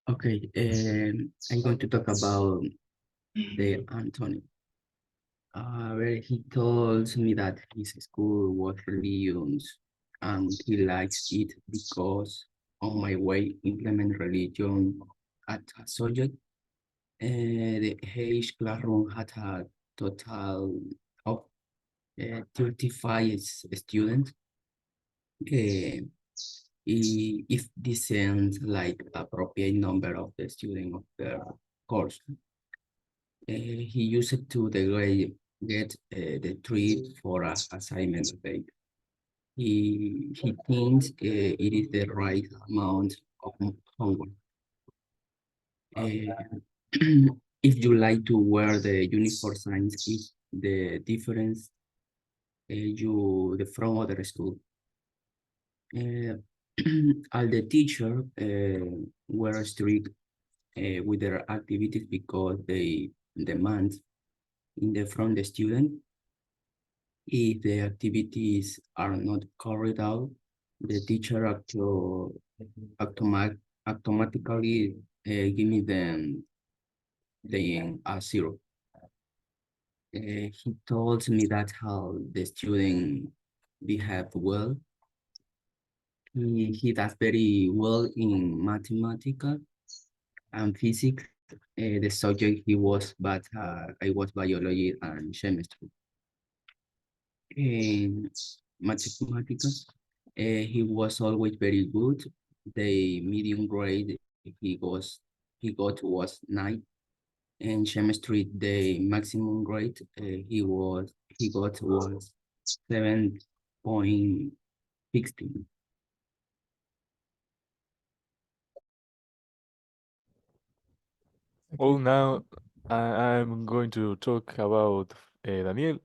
Okay, I'm going to talk about the Anthony. Where he told me that his school was religions and he likes it because on my way implement religion at a subject. The H classroom had a total of 35 students. If this sounds like appropriate number of the student of the course, he used it to get the 3 for a assignment date. He thinks it is the right amount of homework. If you like to wear the uniform signs, is the difference the from other school. All the teacher were strict with their activities because they demand in the from the student. If the activities are not carried out, the teacher automatically give me the a 0. He told me that how the student behave well. He does very well in mathematics and physics. The subject he was, but I was biology and chemistry. In mathematics, he was always very good. The medium grade he got was 9. In chemistry, the maximum grade he got was 7.16. Well, now I'm going to talk about Daniel.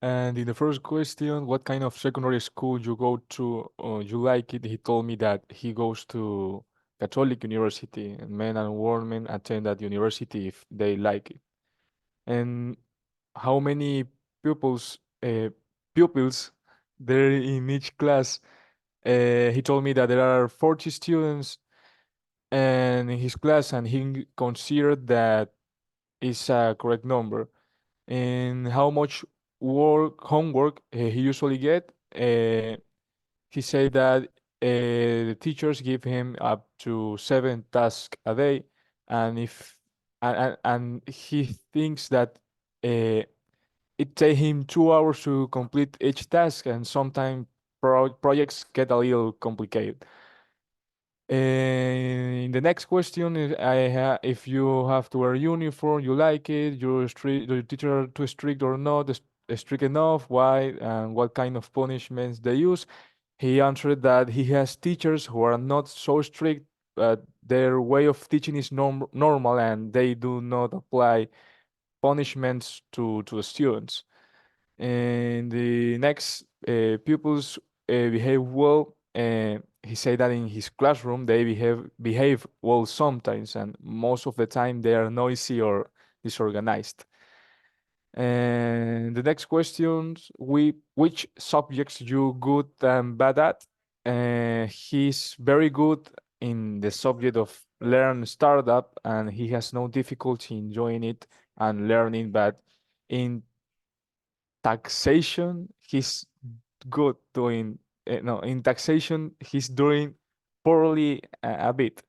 And in the first question, what kind of secondary school you go to, you like it? He told me that he goes to Catholic University, and men and women attend that university if they like it. And how many pupils pupils there in each class? He told me that there are 40 students and in his class, and he considered that is a correct number. And how much homework he usually get? He said that the teachers give him up to 7 tasks a day, and if and he thinks that it take him 2 hours to complete each task, and sometimes projects get a little complicated. And the next question is, if you have to wear uniform, you like it, your teacher too strict or not, strict enough, why, and what kind of punishments they use. He answered that he has teachers who are not so strict, but their way of teaching is normal and they do not apply punishments to the students. And the next pupils behave well. He said that in his classroom they behave well sometimes, and most of the time they are noisy or disorganized. And the next questions, which subjects you good and bad at? He's very good in the subject of learn startup, and he has no difficulty enjoying it and learning, but in taxation, he's good doing, no, in taxation, he's doing poorly a bit.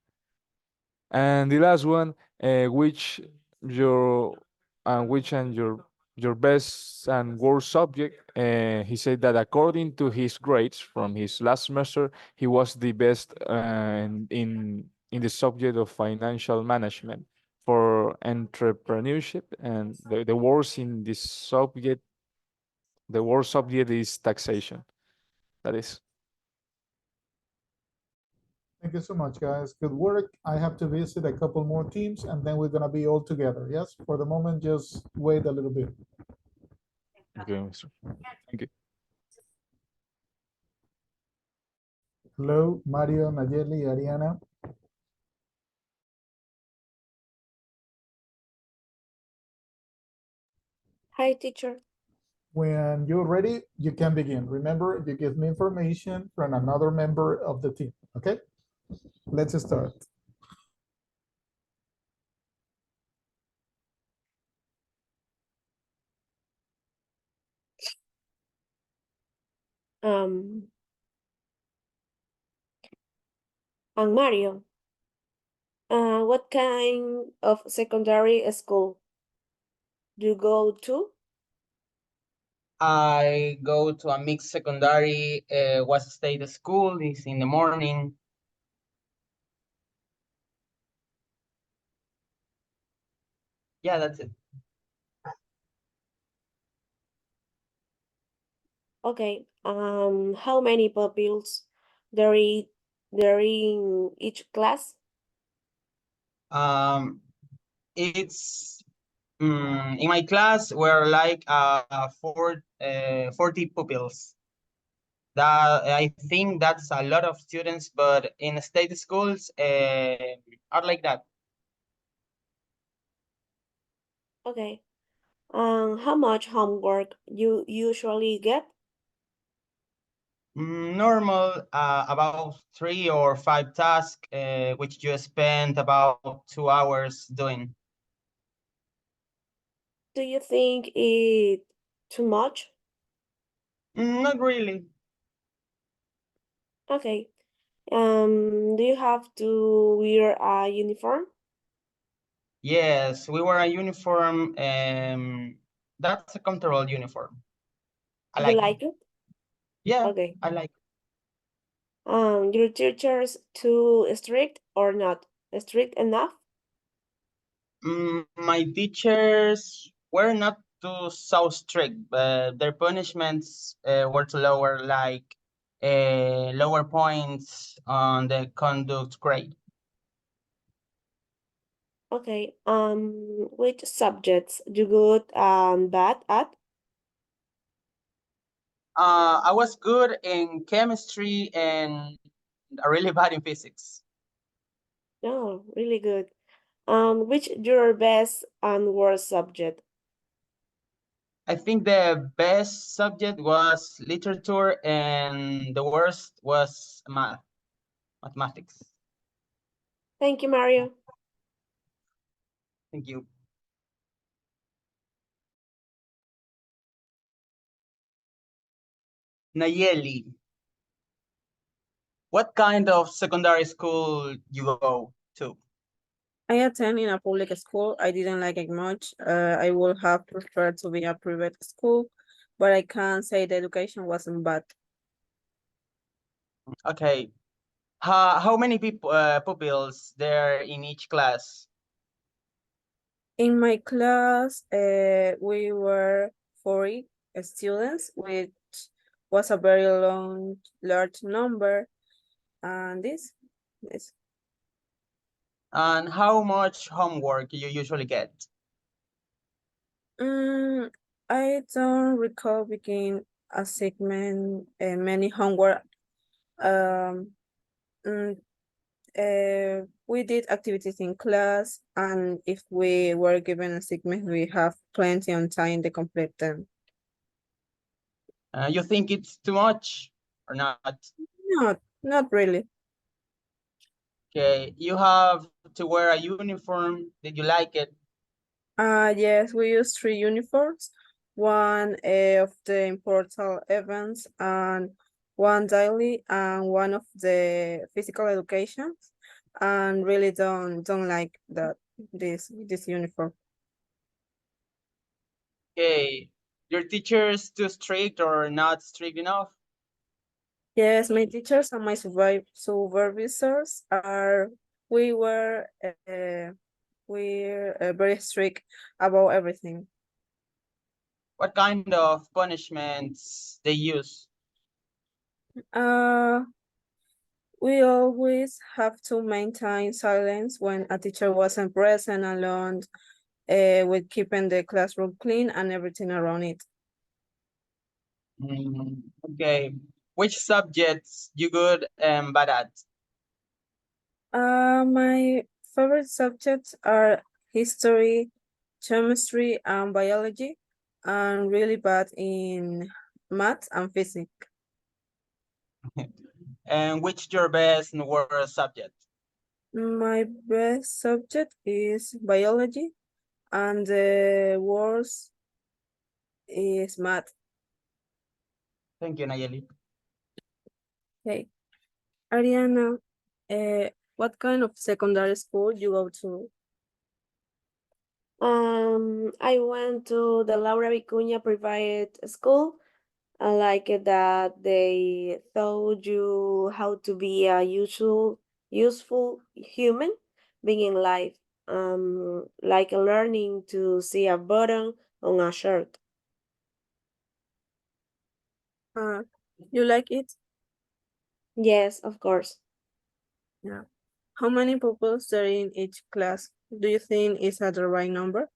And the last one, your which and your best and worst subject. He said that according to his grades from his last semester, he was the best in the subject of financial management for entrepreneurship, and the worst in this subject, the worst subject is taxation. That is. Thank you so much, guys. Good work. I have to visit a couple more teams and then we're gonna be all together. Yes, for the moment, just wait a little bit. Okay, Mr. Thank you. Hello, Mario, Nayeli, Ariana. Hi, teacher. When you're ready, you can begin. Remember, you give me information from another member of the team, okay? Let's start. And Mario, what kind of secondary school do you go to? I go to a mixed secondary, was state school, is in the morning. Yeah, that's it. Okay. How many pupils there in each class? It's in my class we're like 40 pupils. That I think that's a lot of students, but in state schools are like that. Okay. How much homework you usually get? Normal, about 3 or 5 tasks, which you spend about 2 hours doing. Do you think it too much? Not really. Okay. Do you have to wear a uniform? Yes, we wear a uniform. That's a comfortable uniform. I You like it. like it? Yeah, Okay. I like it. Your teachers too strict or not? Strict enough? My teachers were not too so strict, but their punishments were to lower, like lower points on the conduct grade. Okay. Which subjects do you good and bad at? I was good in chemistry and really bad in physics. Oh, really good. Which your best and worst subject? I think the best subject was literature and the worst was mathematics. Thank you, Mario. Thank you. Nayeli, what kind of secondary school you go to? I attend in a public school. I didn't like it much. I would have preferred to be a private school, but I can't say the education wasn't bad. Okay. How many people pupils there in each class? In my class, we were 40 students, which was a very large number. And this. And how much homework you usually get? I don't recall being assignment, many homework. Mm, we did activities in class, and if we were given assignments, we have plenty of time to complete them. You think it's too much or not? Not really. Okay, you have to wear a uniform. Did you like it? Yes, we use 3 uniforms, one of the important events and one daily and one of the physical education, and really don't like this uniform. Okay, your teachers too strict or not strict enough? Yes, my teachers and my supervisors are we're very strict about everything. What kind of punishments they use? We always have to maintain silence when a teacher wasn't present, alone with keeping the classroom clean and everything around it. Okay, which subjects you good and bad at? My favorite subjects are history, chemistry, and biology, and really bad in math and physics. And which your best and worst subject? My best subject is biology, and the worst is math. Thank you, Nayeli. Okay. Ariana, what kind of secondary school you go to? I went to the Laura Vicuña private school. I like it that they taught you how to be a useful human being in life. Like learning to see a button on a shirt. You like it? Yes, of course. Yeah. How many pupils there in each class? Do you think is that the right number?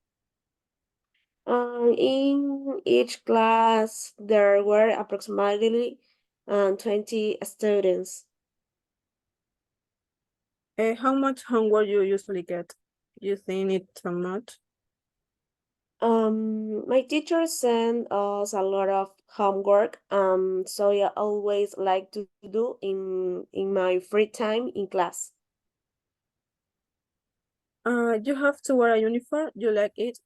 In each class, there were approximately 20 students. How much homework you usually get? You think it's too much? My teacher sent us a lot of homework, so I always like to do in my free time in class. You have to wear a uniform. You like it?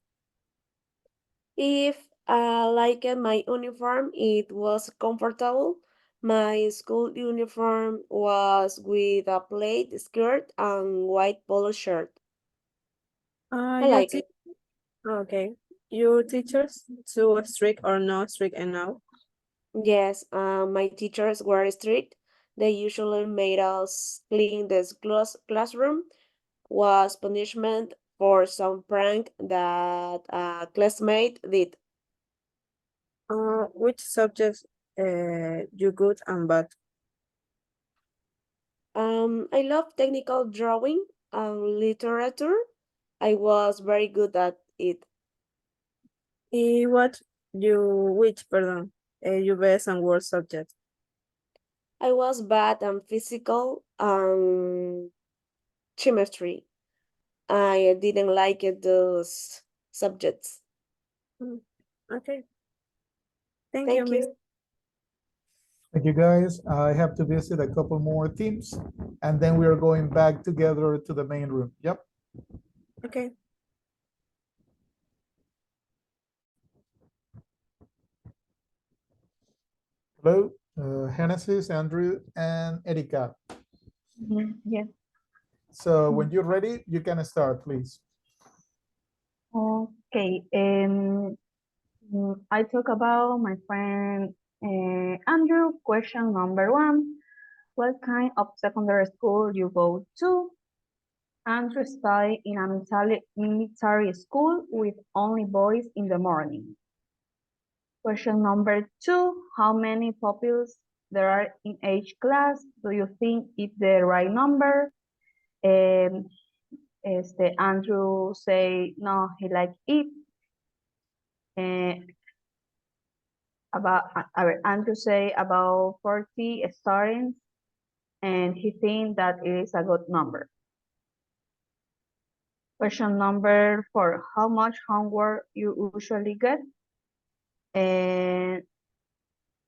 If I liked my uniform, it was comfortable. My school uniform was with a plaid skirt and white polo shirt. I Your like it. Okay. Your teachers too strict or not strict enough? Yes, my teachers were strict. They usually made us clean this classroom. Was punishment for some prank that a classmate did. Which subjects you good and bad? I love technical drawing and literature. I was very good at it. Your best and worst subject? I was bad at physical and chemistry. I didn't like those subjects. Okay. Thank Thank you, Miss. you. Thank you, guys. I have to visit a couple more teams, and then we are going back together to the main room. Yep. Okay. Hello, Genesis, Andrew, and Erika. Yes. So when you're ready, you can start, please. Okay. I talk about my friend Andrew. Question number 1. What kind of secondary school you go to? Andrew studied in a military school with only boys in the morning. Question number 2. How many pupils there are in each class? Do you think it's the right number? Andrew say no, he like it. Andrew say about 40 students, and he think that it is a good number. Question number 4, how much homework you usually get? And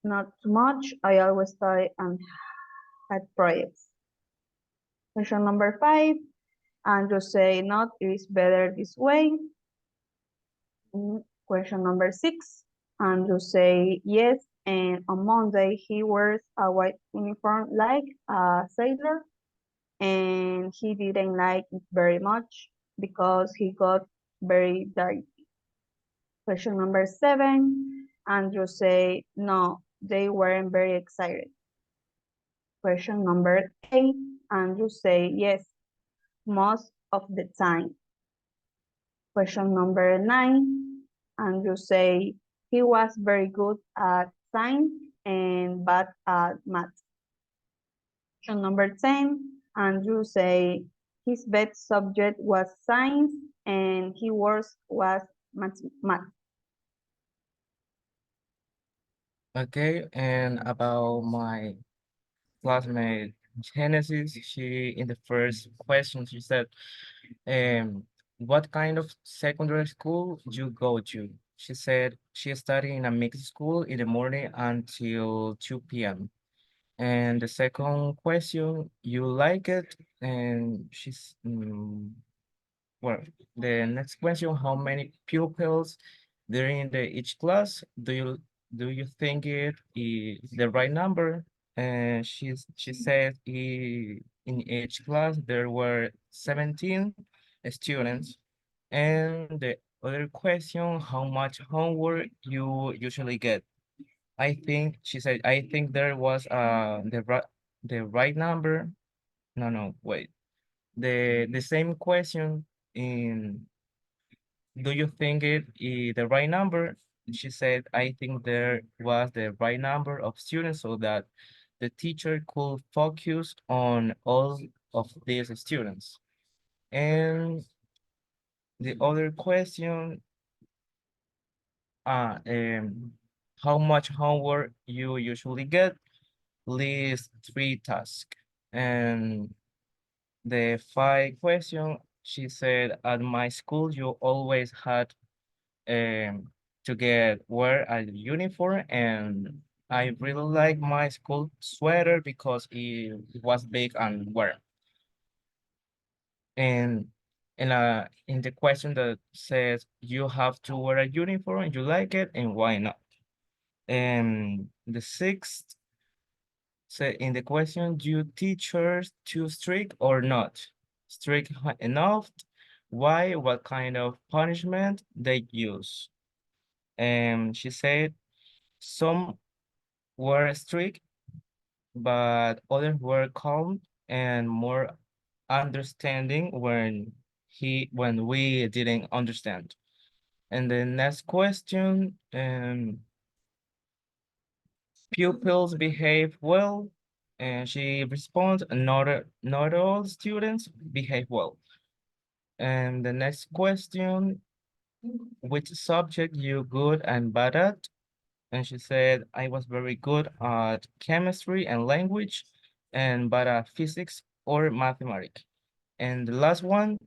not too much, I always study and had projects. Question number 5, Andrew say not, it is better this way. Question number 6, Andrew say yes, and on Monday he wears a white uniform like a sailor, and he didn't like it very much because he got very dirty. Question number 7, Andrew say no, they weren't very excited. Question number 8, Andrew say yes, most of the time. Question number 9, Andrew say he was very good at science and bad at math. Question number 10, Andrew say his best subject was science and his worst was math. Okay, and about my classmate Genesis, she in the first question she said, what kind of secondary school you go to? She said she studied in a mixed school in the morning until 2 p.m. And the second question, you like it? And she's well, the next question, how many pupils during each class do you think it is the right number? And she said in each class there were 17 students. And the other question, how much homework you usually get? I think she said I think there was the right number. No, wait. The same question in do you think it is the right number? She said, I think there was the right number of students so that the teacher could focus on all of these students. And the other question, how much homework you usually get? List 3 tasks. And the 5 question, she said, at my school, you always had to wear a uniform, and I really like my school sweater because it was big and warm. And in the question that says you have to wear a uniform, you like it, and why not? And the 6th, say in the question, do teachers too strict or not? Strict enough? Why? What kind of punishment they use? And she said some were strict, but others were calm and more understanding when we didn't understand. And the next question, pupils behave well, and she responds, not all students behave well. And the next question, which subject you good and bad at? And she said, I was very good at chemistry and language, and bad at physics or mathematics. And the last one,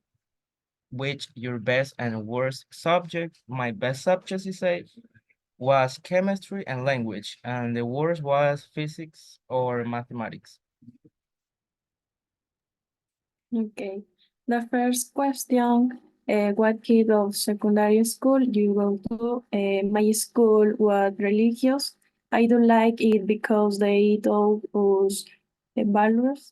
which your best and worst subject? My best subject, she said, was chemistry and language, and the worst was physics or mathematics. Okay. The first question, what kind of secondary school you go to? My school was religious. I don't like it because they taught us values.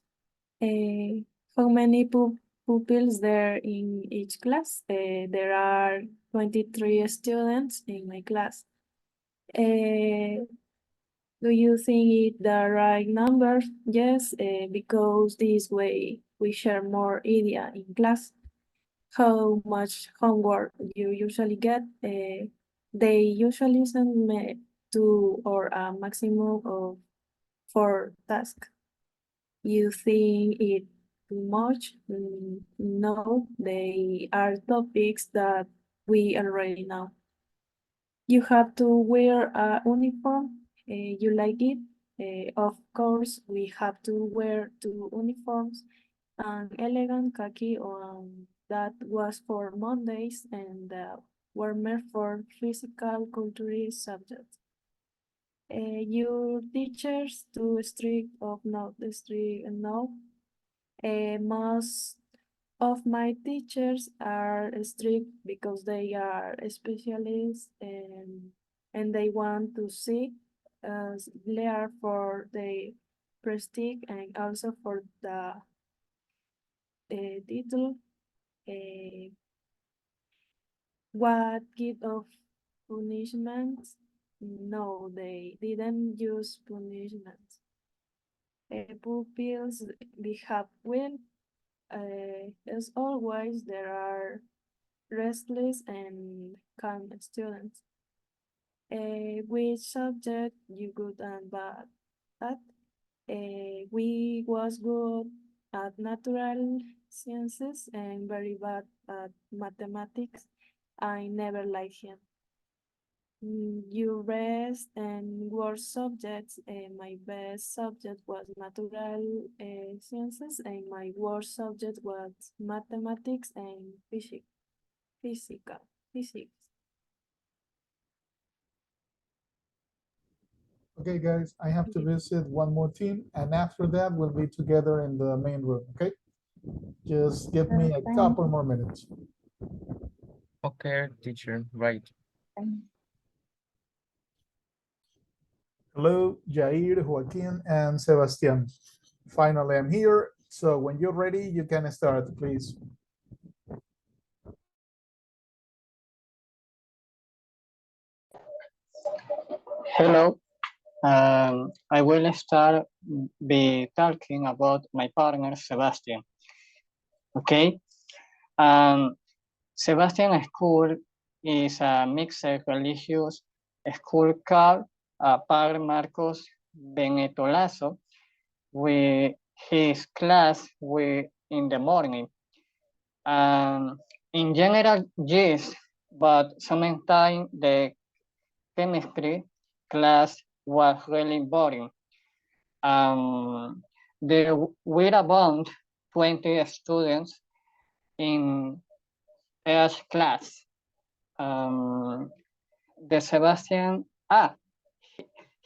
How many pupils there in each class? There are 23 students in my class. Do you think it the right number? Yes, because this way we share more idea in class. How much homework you usually get? They usually send me 2 or a maximum of 4 tasks. You think it too much? No, they are topics that we already know. You have to wear a uniform. You like it? Of course, we have to wear two uniforms, an elegant khaki on that was for Mondays and warmer for physical culture subjects. Your teachers too strict of not strict no. Most of my teachers are strict because they are specialists and they want to see us learn for the prestige and also for the title. What kind of punishments? No, they didn't use punishments. Pupils behave well. As always, there are restless and calm students. Which subject you good and bad at? We was good at natural sciences and very bad at mathematics. I never liked him. You best and worst subjects. My best subject was natural sciences, and my worst subject was mathematics and physics. Okay, guys, I have to visit one more team, and after that, we'll be together in the main room, okay? Just give me a couple more minutes. Okay, teacher, right. Hello, Jair, Joaquin, and Sebastian. Finally, I'm here. So when you're ready, you can start, please. Hello. I will start be talking about my partner Sebastian. Okay. Sebastian School is a mixed religious school called Padre Marcos Benetolazo, with his class in the morning. In general, yes, but sometimes the chemistry class was really boring. There were about 20 students in each class. The Sebastian,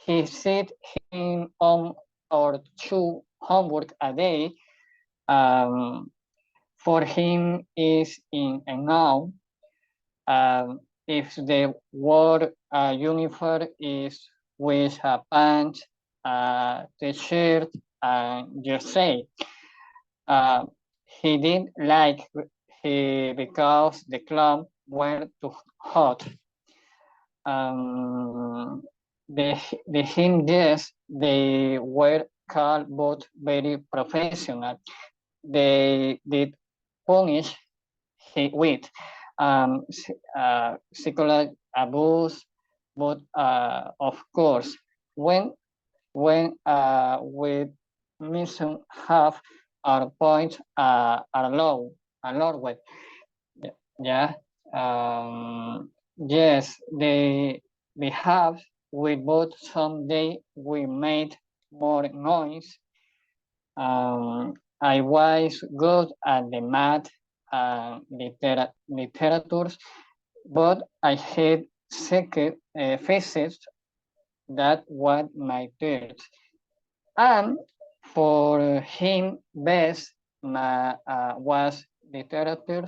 he said him on or two homework a day. For him is in a now. If the word uniform is with a pants, t-shirt, and jersey. He didn't like because the club were too hot. The Hindies, they were called but very professional. They did punish with psychological abuse, but of course, when we mission have our points are low, with. Yeah. Yes, they have with both someday we made more noise. I was good at the math and literatures, but I had physics that was my third. And for him, best was literature,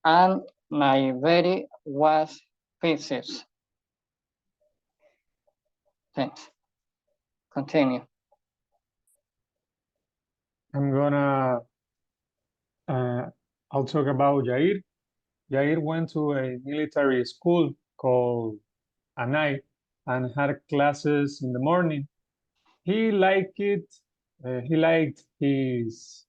and my very was physics. Thanks. Continue. I'm gonna, I'll talk about Jair. Jair went to a military school called Anay and had classes in the morning. He liked it. He liked his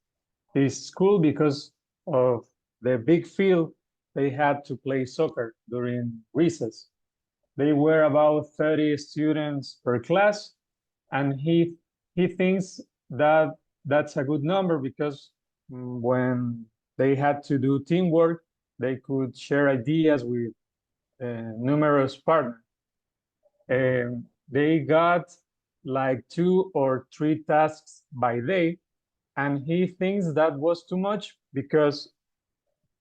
school because of the big field they had to play soccer during recess. They were about 30 students per class, and he thinks that that's a good number because when they had to do teamwork, they could share ideas with numerous partners. They got like 2 or 3 tasks by day, and he thinks that was too much because,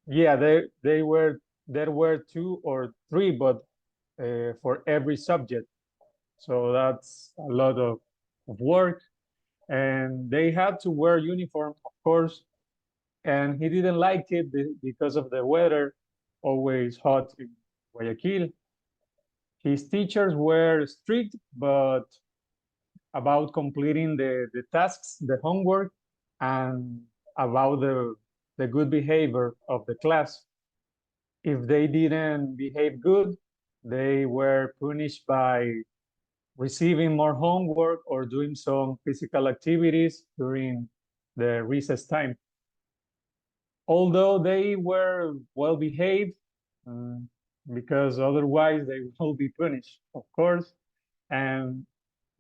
yeah, there were 2 or 3, but for every subject. So that's a lot of work, and they had to wear uniform, of course, and he didn't like it because of the weather, always hot in Guayaquil. His teachers were strict, but about completing the tasks, the homework, and about the good behavior of the class. If they didn't behave good, they were punished by receiving more homework or doing some physical activities during the recess time. Although they were well behaved, because otherwise they will be punished, of course. And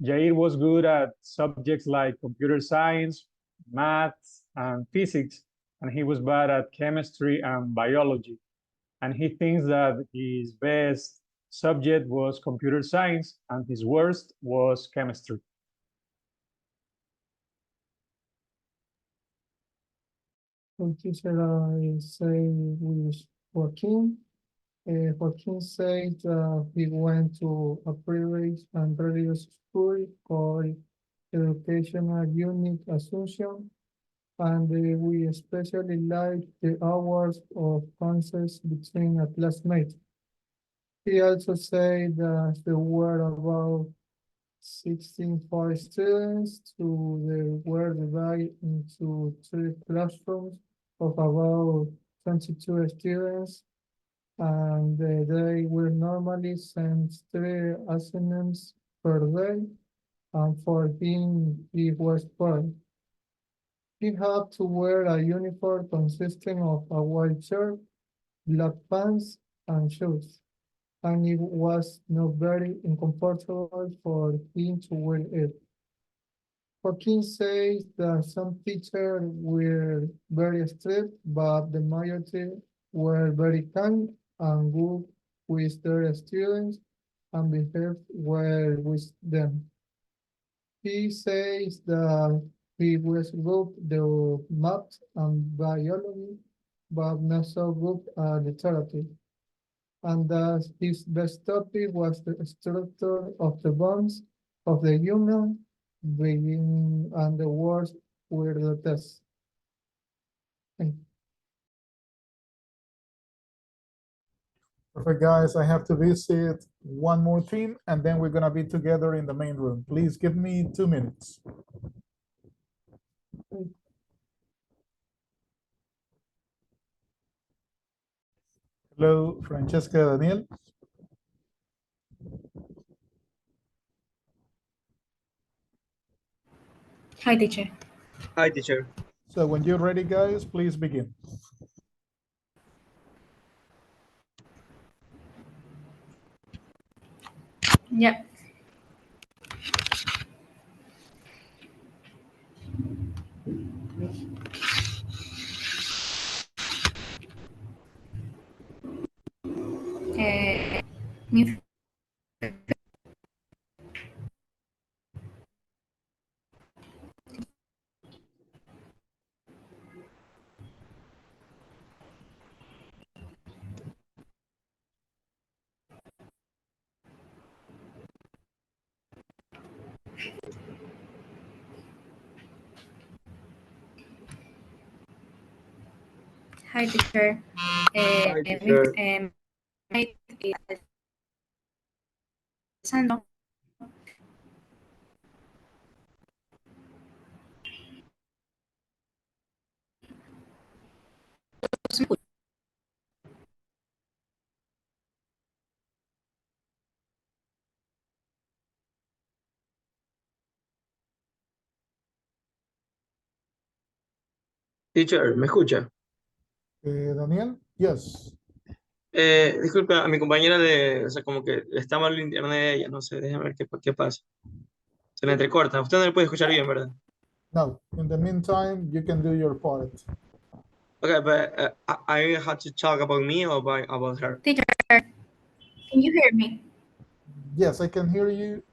Jair was good at subjects like computer science, maths, and physics, and he was bad at chemistry and biology. And he thinks that his best subject was computer science and his worst was chemistry. So teacher, I say with Joaquin. Joaquin said he went to a private and religious school called Educational Unit Assumption, and we especially like the hours of concerts between a classmate. He also said that there were about 16 students they were divided into 3 classrooms of about 22 students, and they will normally send 3 assignments per day, and for him it was fun. He had to wear a uniform consisting of a white shirt, black pants, and shoes, and it was not very uncomfortable for him to wear it. Joaquin says that some teachers were very strict, but the majority were very kind and good with their students and behaved well with them. He says that he was good at math and biology, but not so good at literature. And that his best topic was the structure of the bonds of the human being, and the words were the test. Thank you. Perfect, guys. I have to visit one more team, and then we're gonna be together in the main room. Please give me 2 minutes. Hello, Francesca, Daniel. Hi, teacher. Hi, teacher. So when you're ready, guys, please begin. Yep. Mi Hi, teacher. Hi, teacher. Alessandro. Teacher, ¿me escucha? Daniel, yes. Disculpe, a mi compañera o sea, como que le está mal el internet de ella, no sé, déjame ver qué pasa. Se le entrecorta. Usted no le puede escuchar bien, ¿verdad? No, in the meantime, you can do your part. Okay, but I have to talk about me or about her? Teacher. Can you hear me? Yes, I can hear you.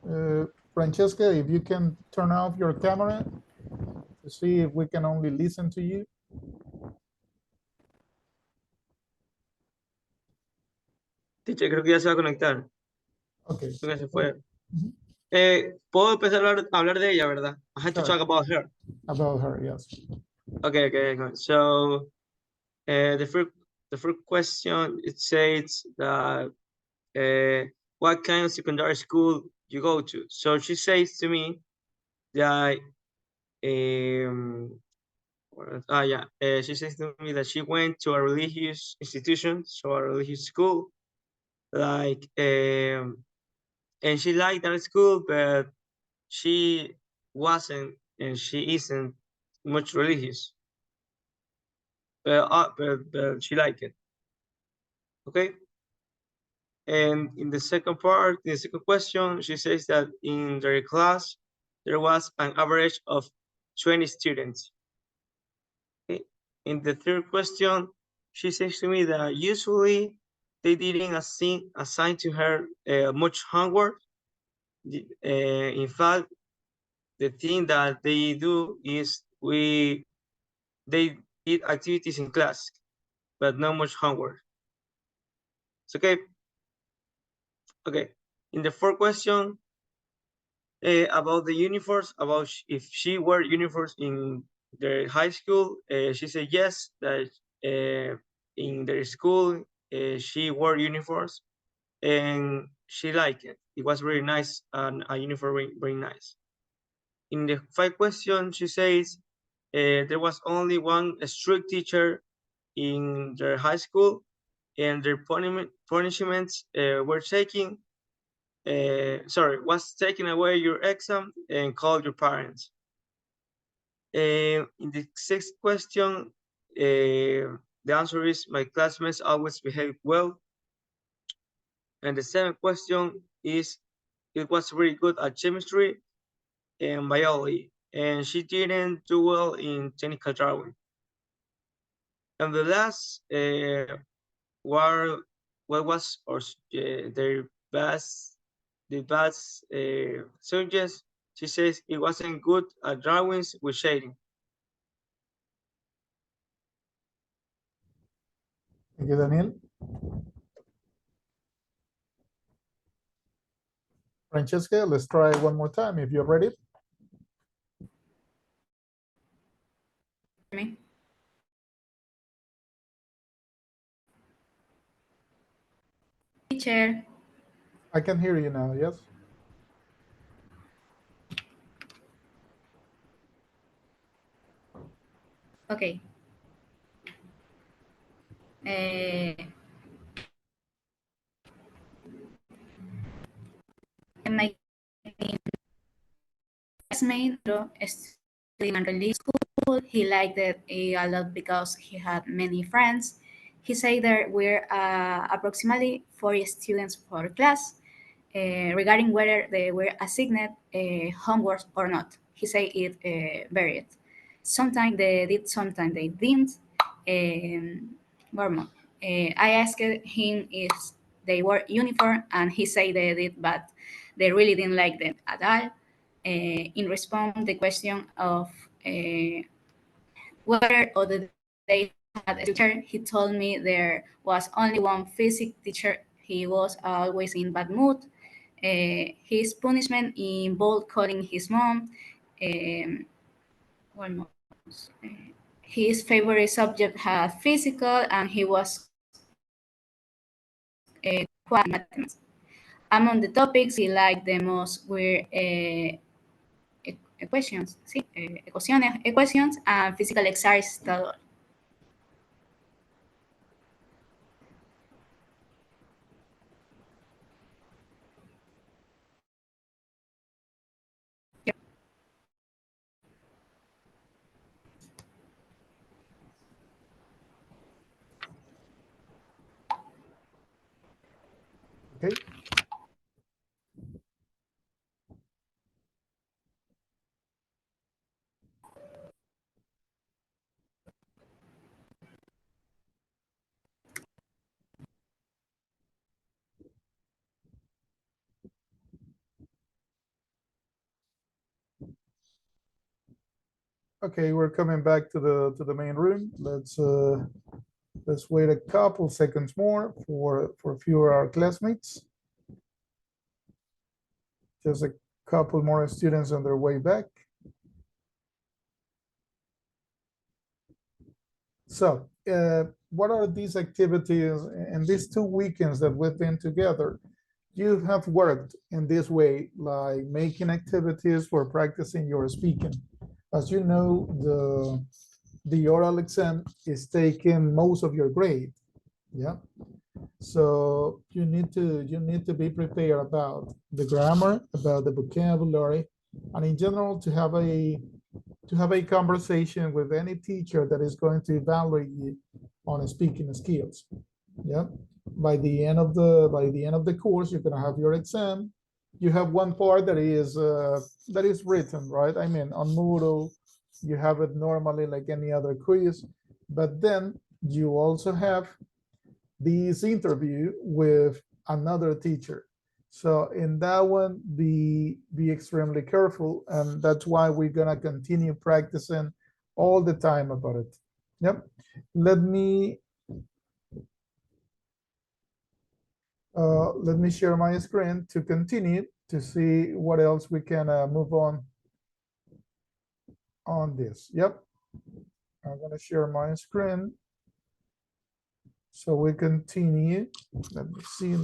Francesca, if you can turn off your camera to see if we can only listen to you. Teacher, creo que ya se va a conectar. Okay. Creo que se fue. Puedo empezar a hablar de ella, ¿verdad? I have to Sure. talk about her. About her, yes. Okay. So, the first question, it says that what kind of secondary school you go to. So she says to me that she says to me that she went to a religious institution, so a religious school, like and she liked that school, but she wasn't and she isn't much religious. But she liked it. Okay. And in the second part, in the second question, she says that in their class, there was an average of 20 students. Okay. In the third question, she says to me that usually they didn't assign to her much homework. In fact, the thing that they do is they did activities in class, but not much homework. It's okay. Okay. In the fourth question, about the uniforms, about if she wore uniforms in their high school, she said yes, that in their school she wore uniforms and she liked it. It was very nice and a uniform very nice. In the fifth question, she says there was only one strict teacher in their high school and their punishments were taking was taking away your exam and call your parents. In the sixth question, the answer is my classmates always behave well. And the seventh question is it was very good at chemistry and biology, and she didn't do well in technical drawing. And the last what was their best subjects. She says it wasn't good at drawings with shading. Thank you, Daniel. Francesca, let's try one more time if you're ready. Me? Teacher. I can hear you now, yes? Okay. My classmate studying in religious school. He liked it a lot because he had many friends. He said there were approximately 40 students per class. Regarding whether they were assigned homework or not, he said it varied. Sometimes they did, sometimes they didn't. Normal. I asked him if they were uniform, and he said they did, but they really didn't like them at all. In response to the question of whether other they had a teacher, he told me there was only one physics teacher. He was always in bad mood. His punishment involved calling his mom. One more. His favorite subject had physical, and he was quite mathematics. Among the topics he liked the most were equations, sí, equations, and physical exercises. Okay. Okay, we're coming back to the main room. Let's wait a couple seconds more for a few of our classmates. Just a couple more students on their way back. So, what are these activities and these 2 weekends that we've been together? You have worked in this way, like making activities for practicing your speaking. As you know, the oral exam is taking most of your grade. Yeah. So you need to be prepared about the grammar, about the vocabulary, and in general to have a conversation with any teacher that is going to evaluate you on speaking skills. Yeah. By the end of the course, you're gonna have your exam. You have one part that is written, right? I mean, on Moodle, you have it normally like any other quiz, but then you also have this interview with another teacher. So in that one, be extremely careful, and that's why we're gonna continue practicing all the time about it. Yep. Let me share my screen to continue to see what else we can move on this. Yep. I'm gonna share my screen so we continue. Let me see.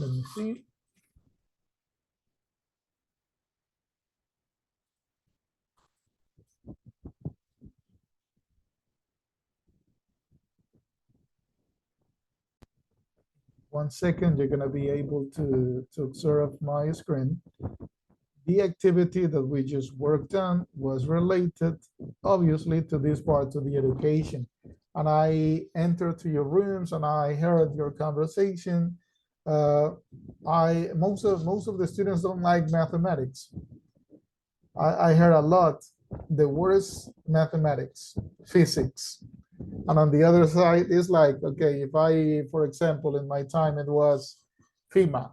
One second, you're gonna be able to observe my screen. The activity that we just worked on was related, obviously, to this part of the education. And I entered to your rooms and I heard your conversation. Most of the students don't like mathematics. I heard a lot. The worst mathematics, physics. And on the other side, it's like, okay, if for example, in my time, it was FEMA.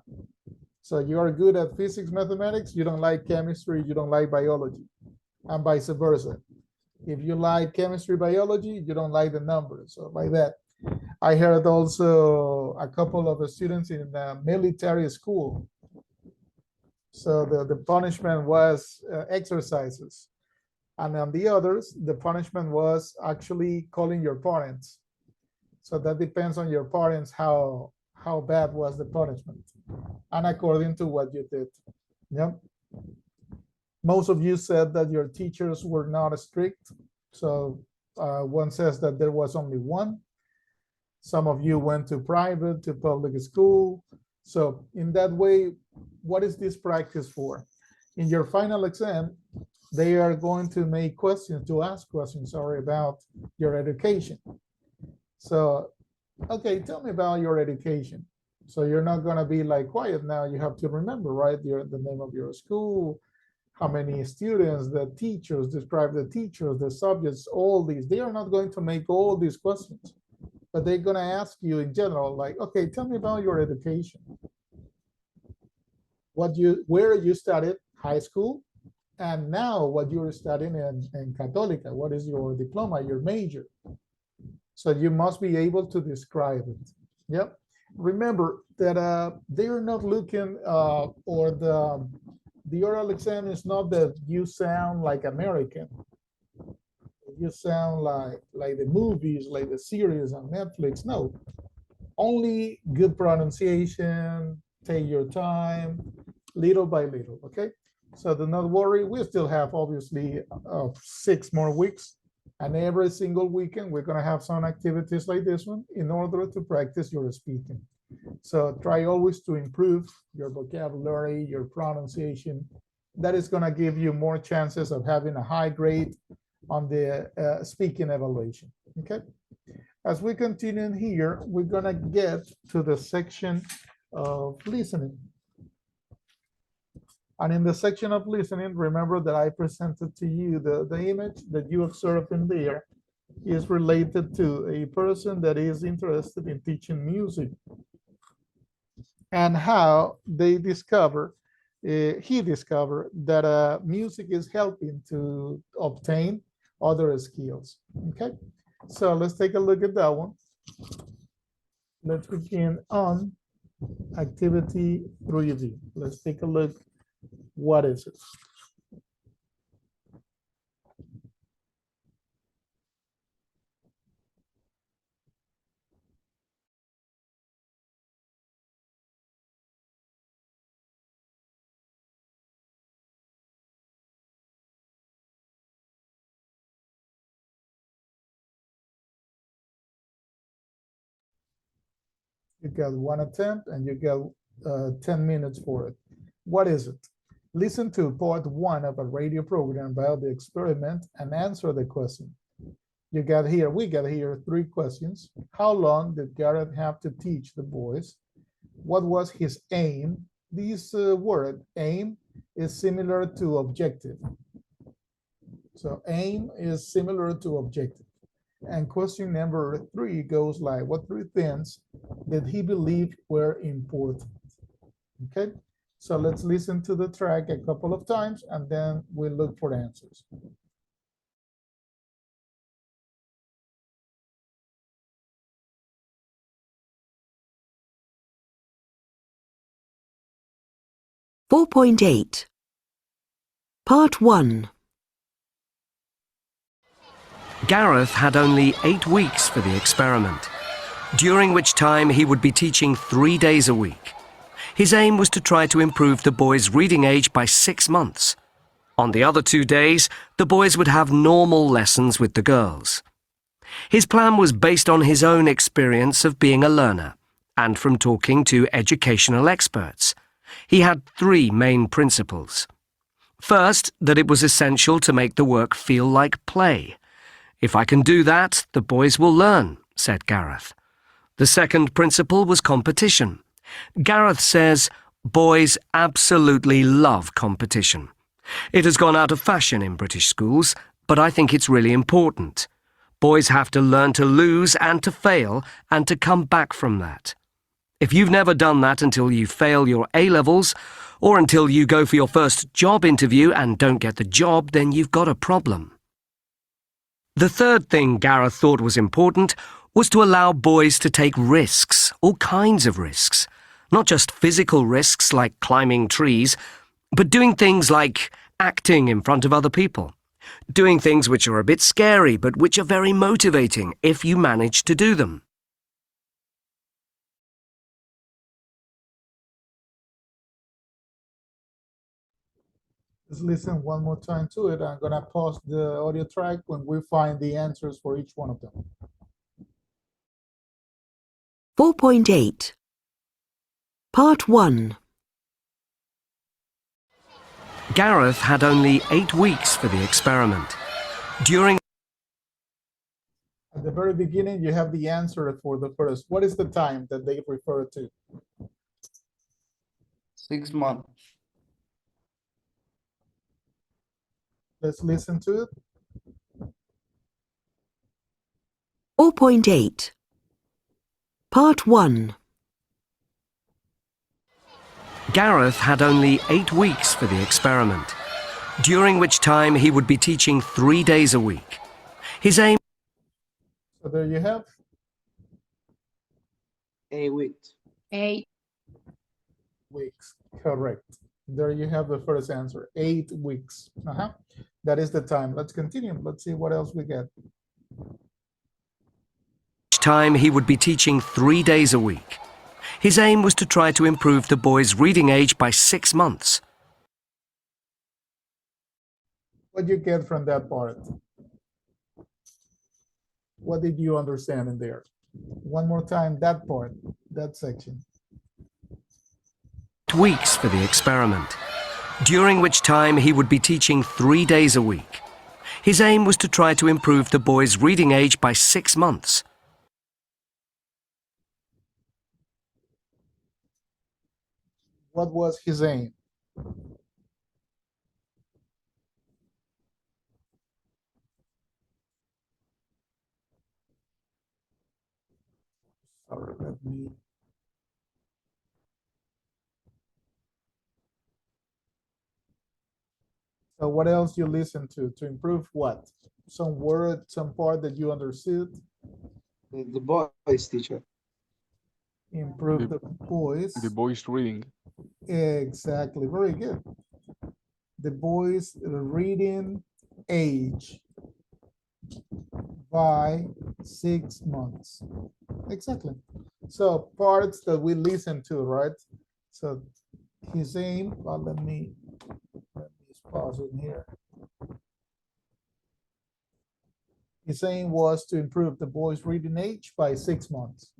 So you are good at physics, mathematics, you don't like chemistry, you don't like biology, and vice versa. If you like chemistry, biology, you don't like the numbers, so like that. I heard also a couple of students in the military school. So the punishment was exercises. And on the others, the punishment was actually calling your parents. So that depends on your parents, how bad was the punishment and according to what you did. Yep. Most of you said that your teachers were not strict. So one says that there was only one. Some of you went to private, to public school. So in that way, what is this practice for? In your final exam, they are going to make questions, to ask questions, sorry, about your education. So, okay, tell me about your education. So you're not gonna be like quiet now. You have to remember, right? The name of your school, how many students, the teachers, describe the teachers, the subjects, all these. They are not going to make all these questions, but they're gonna ask you in general, like, okay, tell me about your education. Where you studied high school, and now what you're studying in Católica. What is your diploma, your major? So you must be able to describe it. Yep. Remember that they're not looking, or the oral exam is not that you sound like American. You sound like the movies, like the series on Netflix. No, only good pronunciation, take your time, little by little, okay? So do not worry, we still have obviously 6 more weeks, and every single weekend we're gonna have some activities like this one in order to practice your speaking. So try always to improve your vocabulary, your pronunciation. That is gonna give you more chances of having a high grade on the speaking evaluation, okay? As we continue here, we're gonna get to the section of listening. And in the section of listening, remember that I presented to you the image that you observed in there is related to a person that is interested in teaching music and how they discover, he discovered that music is helping to obtain other skills. Okay, so let's take a look at that one. Let's begin on activity 3D. Let's take a look. What is it? You got one attempt and you got 10 minutes for it. What is it? Listen to part 1 of a radio program about the experiment and answer the question. We got here 3 questions. How long did Gareth have to teach the boys? What was his aim? This word aim is similar to objective. So aim is similar to objective. And question number 3 goes like, what 3 things did he believe were important? Okay, so let's listen to the track a couple of times and then we'll look for answers. .8 Part 1 Gareth had only 8 weeks for the experiment, during which time he would be teaching 3 days a week. His aim was to try to improve the boys' reading age by 6 months. On the other 2 days, the boys would have normal lessons with the girls. His plan was based on his own experience of being a learner and from talking to educational experts. He had 3 main principles. First, that it was essential to make the work feel like play. If I can do that, the boys will learn, said Gareth. The second principle was competition. Gareth says, boys absolutely love competition. It has gone out of fashion in British schools, but I think it's really important. Boys have to learn to lose and to fail and to come back from that. If you've never done that until you fail your A-levels, or until you go for your first job interview and don't get the job, then you've got a problem. The third thing Gareth thought was important was to allow boys to take risks, all kinds of risks. Not just physical risks like climbing trees, but doing things like acting in front of other people. Doing things which are a bit scary, but which are very motivating if you manage to do them. Let's listen one more time to it. I'm gonna pause the audio track when we find the answers for each one of them. 4.8 Part 1 Gareth had only 8 weeks for the experiment. During At the very beginning, you have the answer for the first. What is the time that they refer to? 6 months. Let's listen to it. 4.8 Part 1 Gareth had only 8 weeks for the experiment, during which time he would be teaching 3 days a week. His aim... So there you have. 8 weeks. 8 weeks. Correct. There you have the first answer. 8 weeks. That is the time. Let's continue. Let's see what else we get. Time he would be teaching 3 days a week. His aim was to try to improve the boys' reading age by 6 months. What did you get from that part? What did you understand in there? One more time, that part, that section. Weeks for the experiment, during which time he would be teaching 3 days a week. His aim was to try to improve the boys' reading age by 6 months. What was his aim? Sorry, let me... So what else you listen to improve what? Some word, some part that you understood? The boys, teacher. Improve the voice. The voice reading. Exactly, very good. The boys reading age by 6 months. Exactly. So parts that we listen to, right? So his aim, well, let me pause it here. His aim was to improve the boys reading age by 6 months.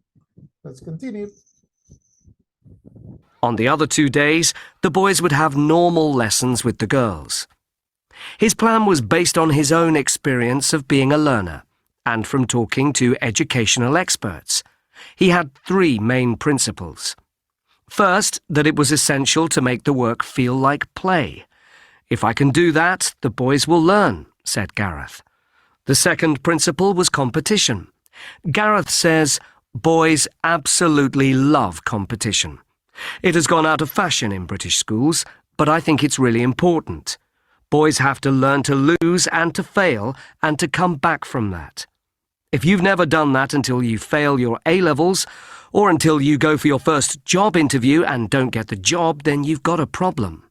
Let's continue. On the other 2 days, the boys would have normal lessons with the girls. His plan was based on his own experience of being a learner and from talking to educational experts. He had 3 main principles. First, that it was essential to make the work feel like play. If I can do that, the boys will learn, said Gareth. The second principle was competition. Gareth says, boys absolutely love competition. It has gone out of fashion in British schools, but I think it's really important. Boys have to learn to lose and to fail and to come back from that. If you've never done that until you fail your A-levels or until you go for your first job interview and don't get the job, then you've got a problem.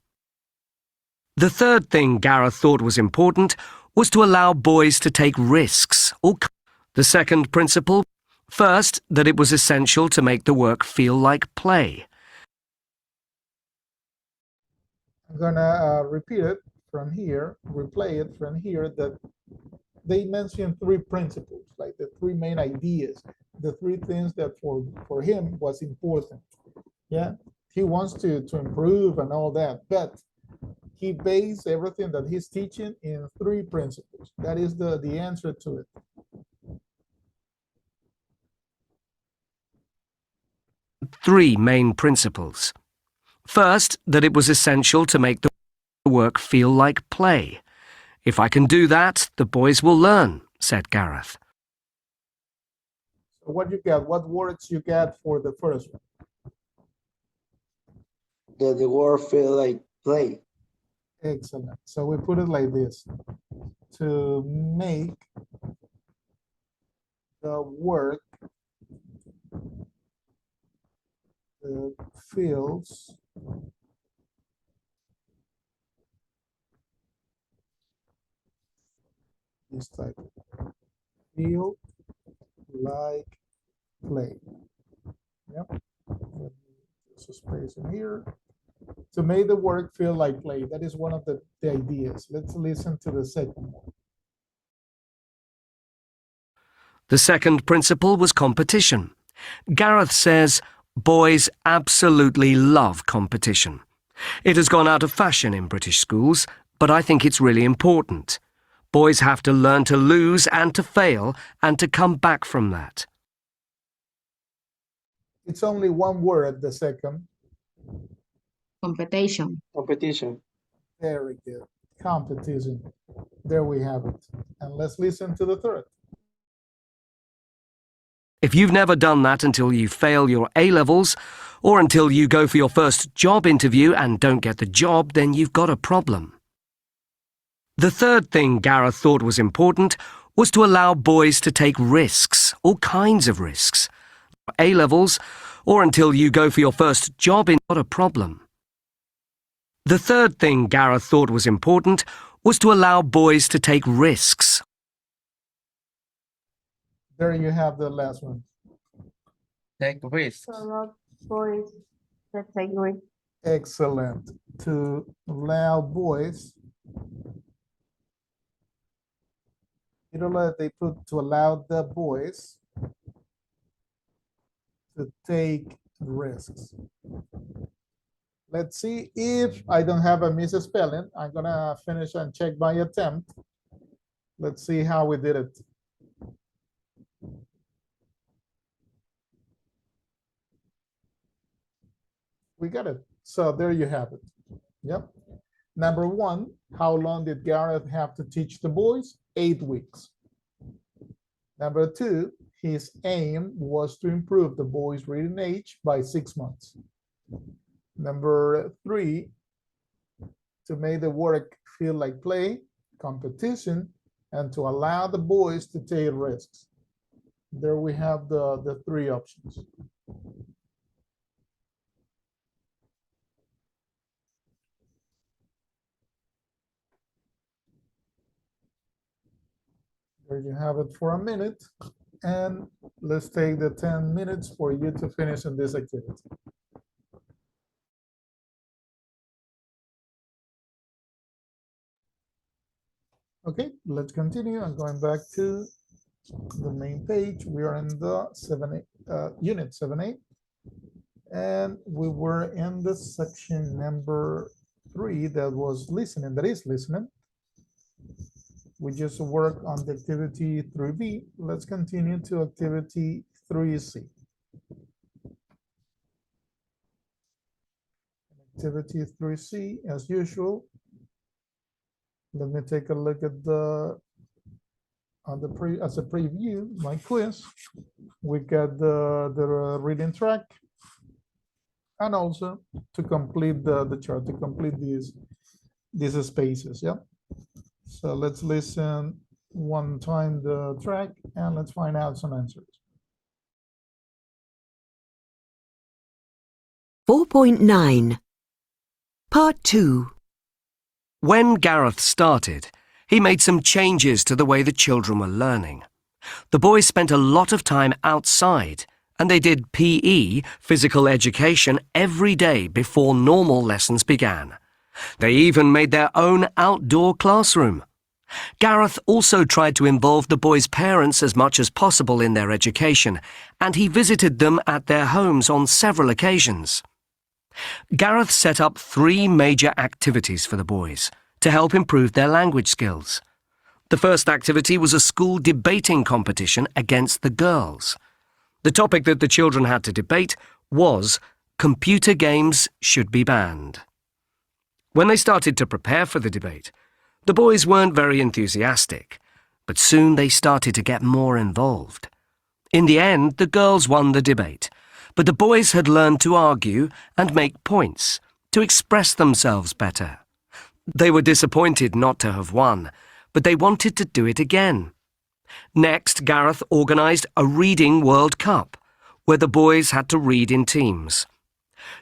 The third thing Gareth thought was important was to allow boys to take risks. The second principle, first, that it was essential to make the work feel like play. I'm gonna repeat it from here, replay it from here, that they mentioned 3 principles, like the 3 main ideas, the 3 things that for him was important. Yeah, he wants to improve and all that, but he based everything that he's teaching in 3 principles. That is the answer to it. Three main principles. First, that it was essential to make the work feel like play. If I can do that, the boys will learn, said Gareth. So what you got? What words you got for the first one? That the word feel like play. Excellent. So we put it like this: to make the work feels this type, feel like play. Yep. There's a space in here. To make the work feel like play. That is one of the ideas. Let's listen to the second one. The second principle was competition. Gareth says, boys absolutely love competition. It has gone out of fashion in British schools, but I think it's really important. Boys have to learn to lose and to fail and to come back from that. It's only one word, the second. Competition. Competition. Very good. Competition. There we have it. And let's listen to the third. If you've never done that until you fail your A-levels or until you go for your first job interview and don't get the job, then you've got a problem. The third thing Gareth thought was important was to allow boys to take risks, all kinds of risks. A-levels or until you go for your first job in got a problem. The third thing Gareth thought was important was to allow boys to take risks. There you have the last one. Take risks. So boys that take risks. Excellent. To allow boys, you know what they put, to allow the boys to take risks. Let's see if I don't have a misspelling. I'm gonna finish and check my attempt. Let's see how we did it. We got it. So there you have it. Yep. Number one, how long did Gareth have to teach the boys? 8 weeks. Number two, his aim was to improve the boys' reading age by 6 months. Number three, to make the work feel like play, competition, and to allow the boys to take risks. There we have the three options. There you have it for a minute. And let's take the 10 minutes for you to finish in this activity. Okay, let's continue. I'm going back to the main page. We are in the unit 7A. And we were in the section number 3 that was listening, that is listening. We just worked on the activity 3B. Let's continue to activity 3C. Activity 3C, as usual. Let me take a look at as a preview, my quiz. We got the reading track, and also to complete the chart, to complete these spaces, yeah? So let's listen one time the track, and let's find out some answers. 4.9, Part 2. When Gareth started, he made some changes to the way the children were learning. The boys spent a lot of time outside, and they did PE, physical education, every day before normal lessons began. They even made their own outdoor classroom. Gareth also tried to involve the boys' parents as much as possible in their education, and he visited them at their homes on several occasions. Gareth set up 3 major activities for the boys to help improve their language skills. The first activity was a school debating competition against the girls. The topic that the children had to debate was computer games should be banned. When they started to prepare for the debate, the boys weren't very enthusiastic, but soon they started to get more involved. In the end, the girls won the debate, but the boys had learned to argue and make points, to express themselves better. They were disappointed not to have won, but they wanted to do it again. Next, Gareth organised a Reading World Cup, where the boys had to read in teams.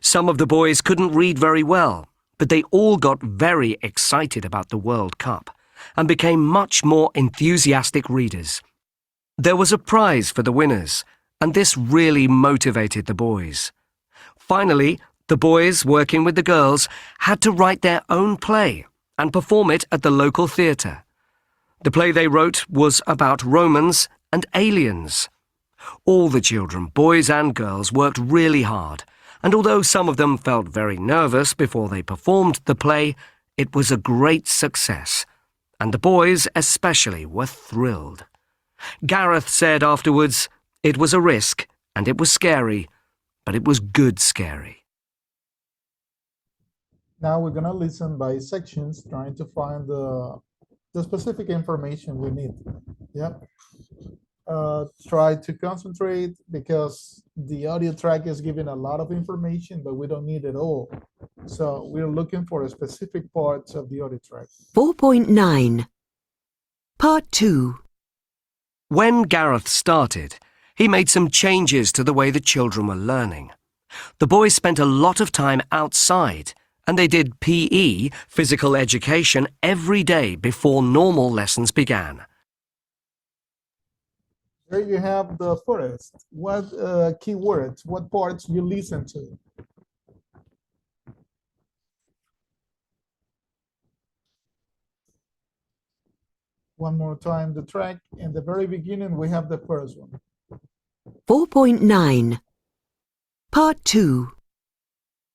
Some of the boys couldn't read very well, but they all got very excited about the World Cup and became much more enthusiastic readers. There was a prize for the winners, and this really motivated the boys. Finally, the boys, working with the girls, had to write their own play and perform it at the local theatre. The play they wrote was about Romans and aliens. All the children, boys and girls, worked really hard, and although some of them felt very nervous before they performed the play, it was a great success, and the boys especially were thrilled. Gareth said afterwards, it was a risk and it was scary, but it was good scary. Now we're gonna listen by sections, trying to find the specific information we need. Yeah. Try to concentrate because the audio track is giving a lot of information, but we don't need it all. So we're looking for specific parts of the audio track. 4.9, Part 2. When Gareth started, he made some changes to the way the children were learning. The boys spent a lot of time outside, and they did PE, physical education, every day before normal lessons began. There you have the first. What keywords, what parts you listen to? One more time the track. In the very beginning, we have the first one. 4.9, Part 2.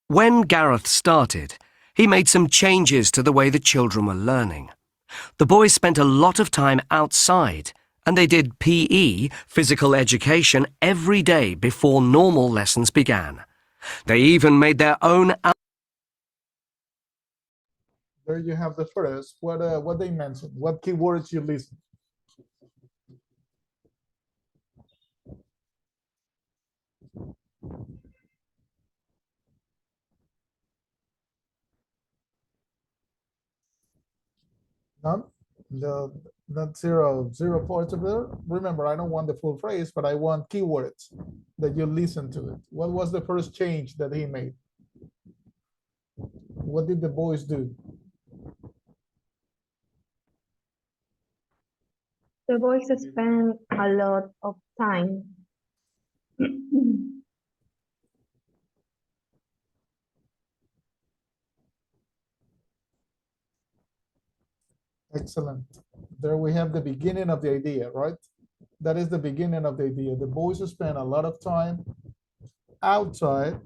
When Gareth started, he made some changes to the way the children were learning. The boys spent a lot of time outside, and they did PE, physical education, every day before normal lessons began. They even made their own. There you have the first. What they mentioned. What keywords you listen. None? Not zero points over there. Remember, I don't want the full phrase, but I want keywords that you listen to it. What was the first change that he made? What did the boys do? The boys spend a lot of time. Excellent. There we have the beginning of the idea, right? That is the beginning of the idea. The boys spend a lot of time outside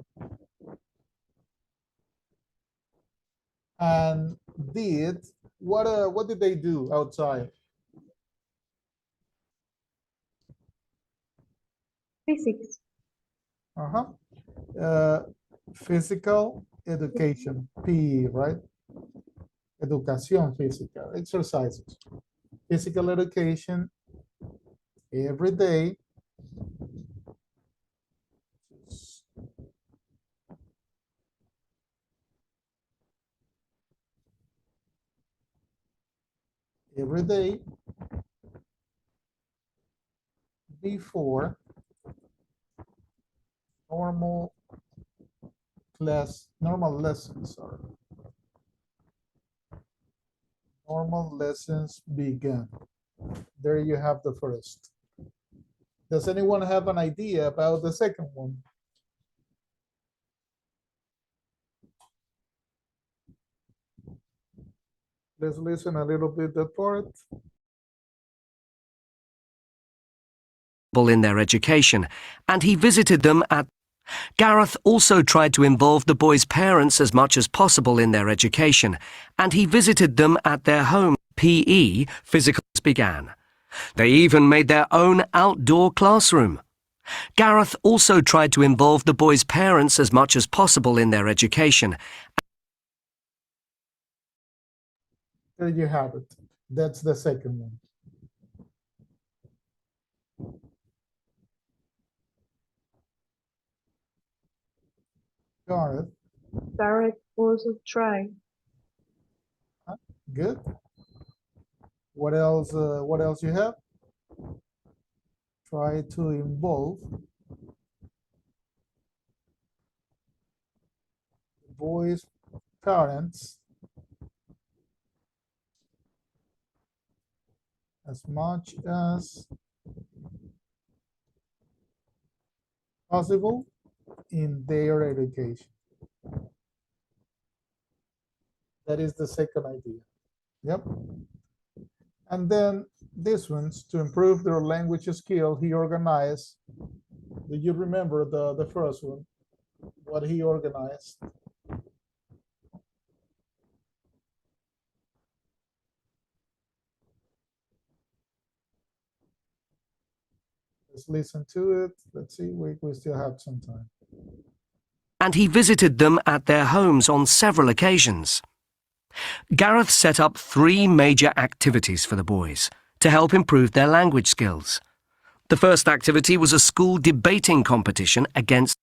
and did what did they do outside? Physics. Physical education, PE, right? Educación física, exercises. Physical education every day. Every day before normal lessons, sorry. Normal lessons began. There you have the first. Does anyone have an idea about the second one? Let's listen a little bit that part. In their education, and he visited them at. Gareth also tried to involve the boys' parents as much as possible in their education, and he visited them at their home. PE, physicals began. They even made their own outdoor classroom. Gareth also tried to involve the boys' parents as much as possible in their education. There you have it. That's the second one. Gareth also tried. Good. What else? What else you have? Try to involve the boys' parents as much as possible in their education. That is the second idea. Yep. And then this one's to improve their language skill. He organized. Do you remember the first one? What he organized? Let's listen to it. Let's see. We still have some time. And he visited them at their homes on several occasions. Gareth set up 3 major activities for the boys to help improve their language skills. The first activity was a school debating competition against.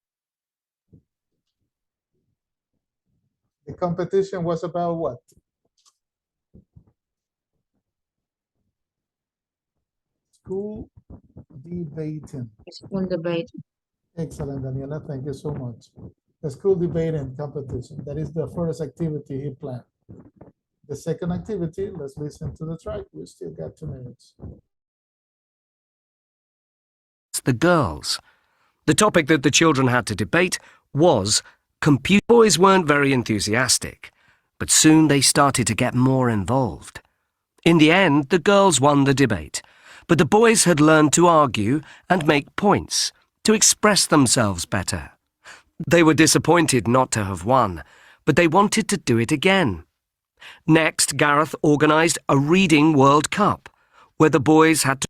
The competition was about what? School debating. School debating. Excellent, Daniela. Thank you so much. The school debating competition. That is the first activity he planned. The second activity, let's listen to the track. We still got 2 minutes. The girls. The topic that the children had to debate was computer. Boys weren't very enthusiastic, but soon they started to get more involved. In the end, the girls won the debate, but the boys had learned to argue and make points, to express themselves better. They were disappointed not to have won, but they wanted to do it again. Next, Gareth organized a reading World Cup, where the boys had to.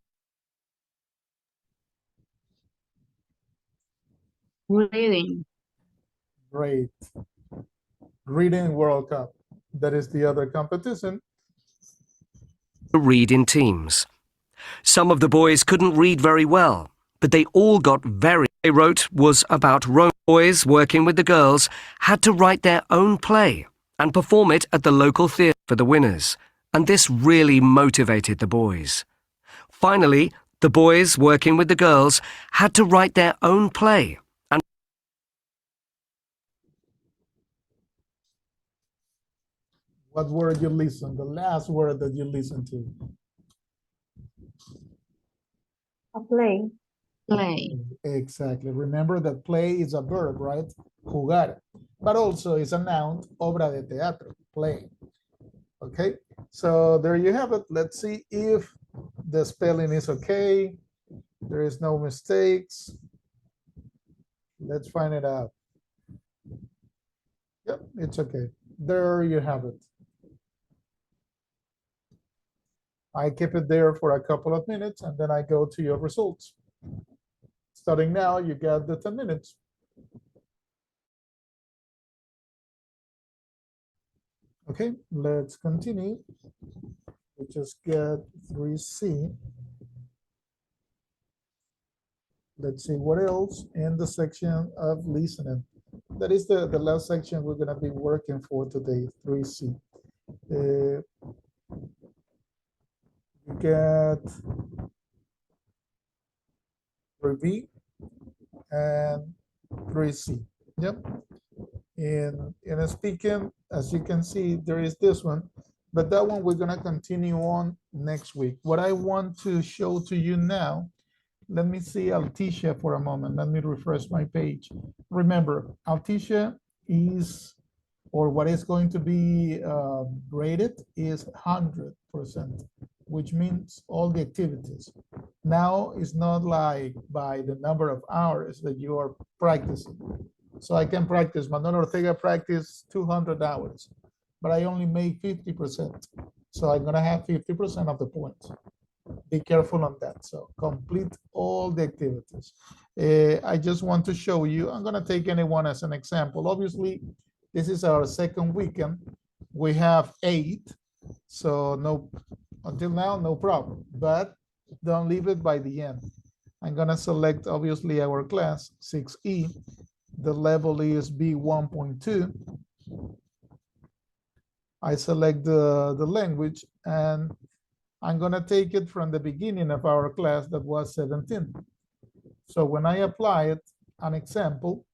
Reading. Great. Reading World Cup. That is the other competition. Read in teams. Some of the boys couldn't read very well, but they all got very. They wrote was about Rome. Boys working with the girls had to write their own play and perform it at the local theatre for the winners, and this really motivated the boys. Finally, the boys, working with the girls, had to write their own play. And what word you listen? The last word that you listened to. A play. Play. Exactly. Remember that play is a verb, right? Jugar. But also it's a noun, obra de teatro, play. Okay, so there you have it. Let's see if the spelling is okay. There is no mistakes. Let's find it out. Yep, it's okay. There you have it. I keep it there for a couple of minutes and then I go to your results. Starting now, you got the 10 minutes. Okay, let's continue. We just get 3C. Let's see what else in the section of listening. That is the last section we're going to be working for today, 3C. You get 3B and 3C. Yep. In speaking, as you can see, there is this one, but that one we're going to continue on next week. What I want to show to you now, let me see Altisha for a moment. Let me refresh my page. Remember, Altisha is, or what is going to be graded is 100%, which means all the activities. Now it's not like by the number of hours that you are practicing. So I can practice, Manuel Ortega practice 200 hours, but I only make 50%. So I'm gonna have 50% of the points. Be careful on that. So complete all the activities. I just want to show you, I'm gonna take anyone as an example. Obviously, this is our second weekend. We have 8, so no, until now, no problem, but don't leave it by the end. I'm gonna select obviously our class, 6E. The level is B1.2. I select the language and I'm gonna take it from the beginning of our class that was 17. So when I apply it, an example,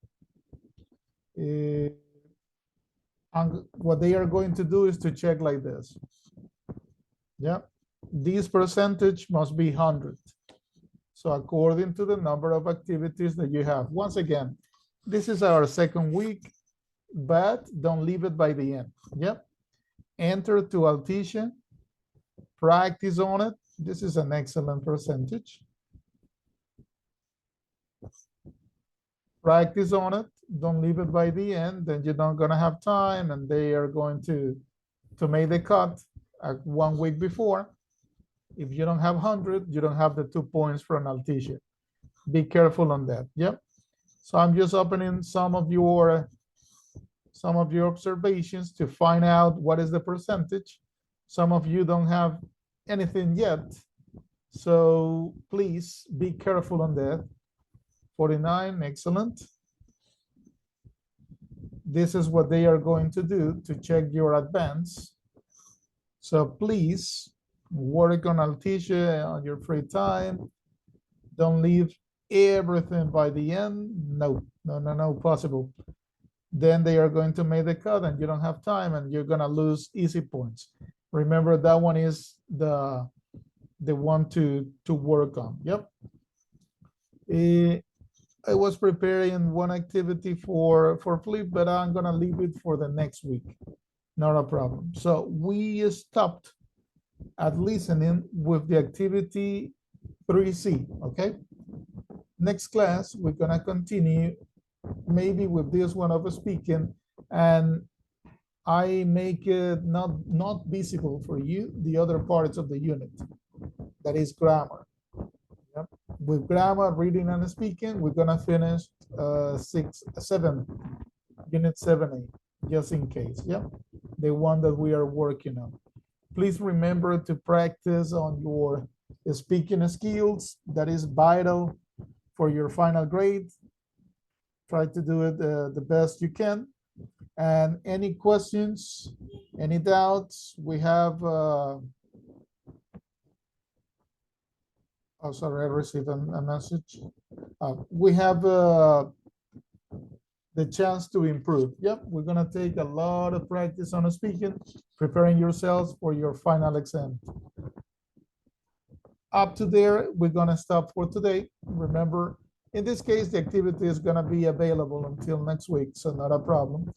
what they are going to do is to check like this. Yeah, this percentage must be 100. So according to the number of activities that you have. Once again, this is our second week, but don't leave it by the end. Yep. Enter to Altisha, practice on it. This is an excellent percentage. Practice on it. Don't leave it by the end. Then you're not gonna have time and they are going to make the cut 1 week before. If you don't have 100, you don't have the 2 points from Altisha. Be careful on that. Yep. So I'm just opening some of your observations to find out what is the percentage. Some of you don't have anything yet. So please be careful on that. 49, excellent. This is what they are going to do to check your advance. So please work on Altisha on your free time. Don't leave everything by the end. No, possible. Then they are going to make the cut and you don't have time and you're gonna lose easy points. Remember that one is the one to work on. Yep. I was preparing one activity for Flip, but I'm gonna leave it for the next week. Not a problem. So we stopped at listening with the activity 3C, okay? Next class, we're gonna continue maybe with this one of speaking, and I make it not visible for you the other parts of the unit. That is grammar. Yep. With grammar, reading and speaking, we're gonna finish unit 7A, just in case. Yeah, the one that we are working on. Please remember to practice on your speaking skills. That is vital for your final grade. Try to do it the best you can. And any questions, any doubts? We have, oh, sorry, I received a message. We have the chance to improve. Yep, we're gonna take a lot of practice on speaking, preparing yourselves for your final exam. Up to there, we're gonna stop for today. Remember, in this case, the activity is gonna be available until next week, so not a problem.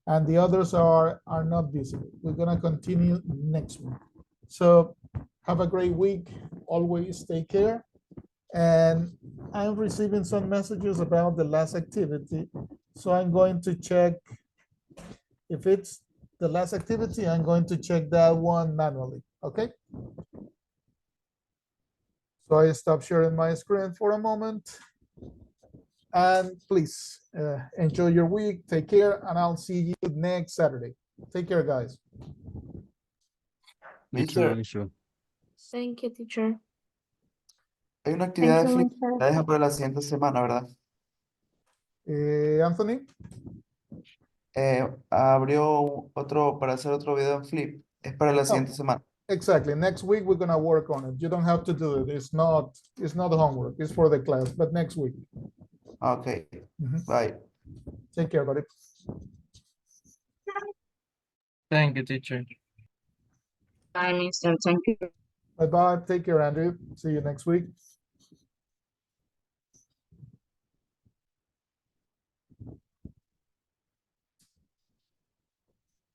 And the others are not visible. We're gonna continue next week. So have a great week. Always take care. And I'm receiving some messages about the last activity. So I'm going to check if it's the last activity, I'm going to check that one manually, okay? So I stop sharing my screen for a moment. And please enjoy your week, take care, and I'll see you next Saturday. Take care, guys. Mister, Thank you, teacher. hay una actividad de Thank you, flip la deja para la siguiente semana, ¿verdad? Anthony? Abrió otro para hacer otro video en flip. Es para la siguiente semana. Exactly. Next week we're gonna work on it. You don't have to do it. It's not homework. It's for the class, but next week. Okay. Bye. Take care, buddy. Thank you, teacher. Bye, Mister. Thank you. Bye-bye. Take care, Andrew. See you next week.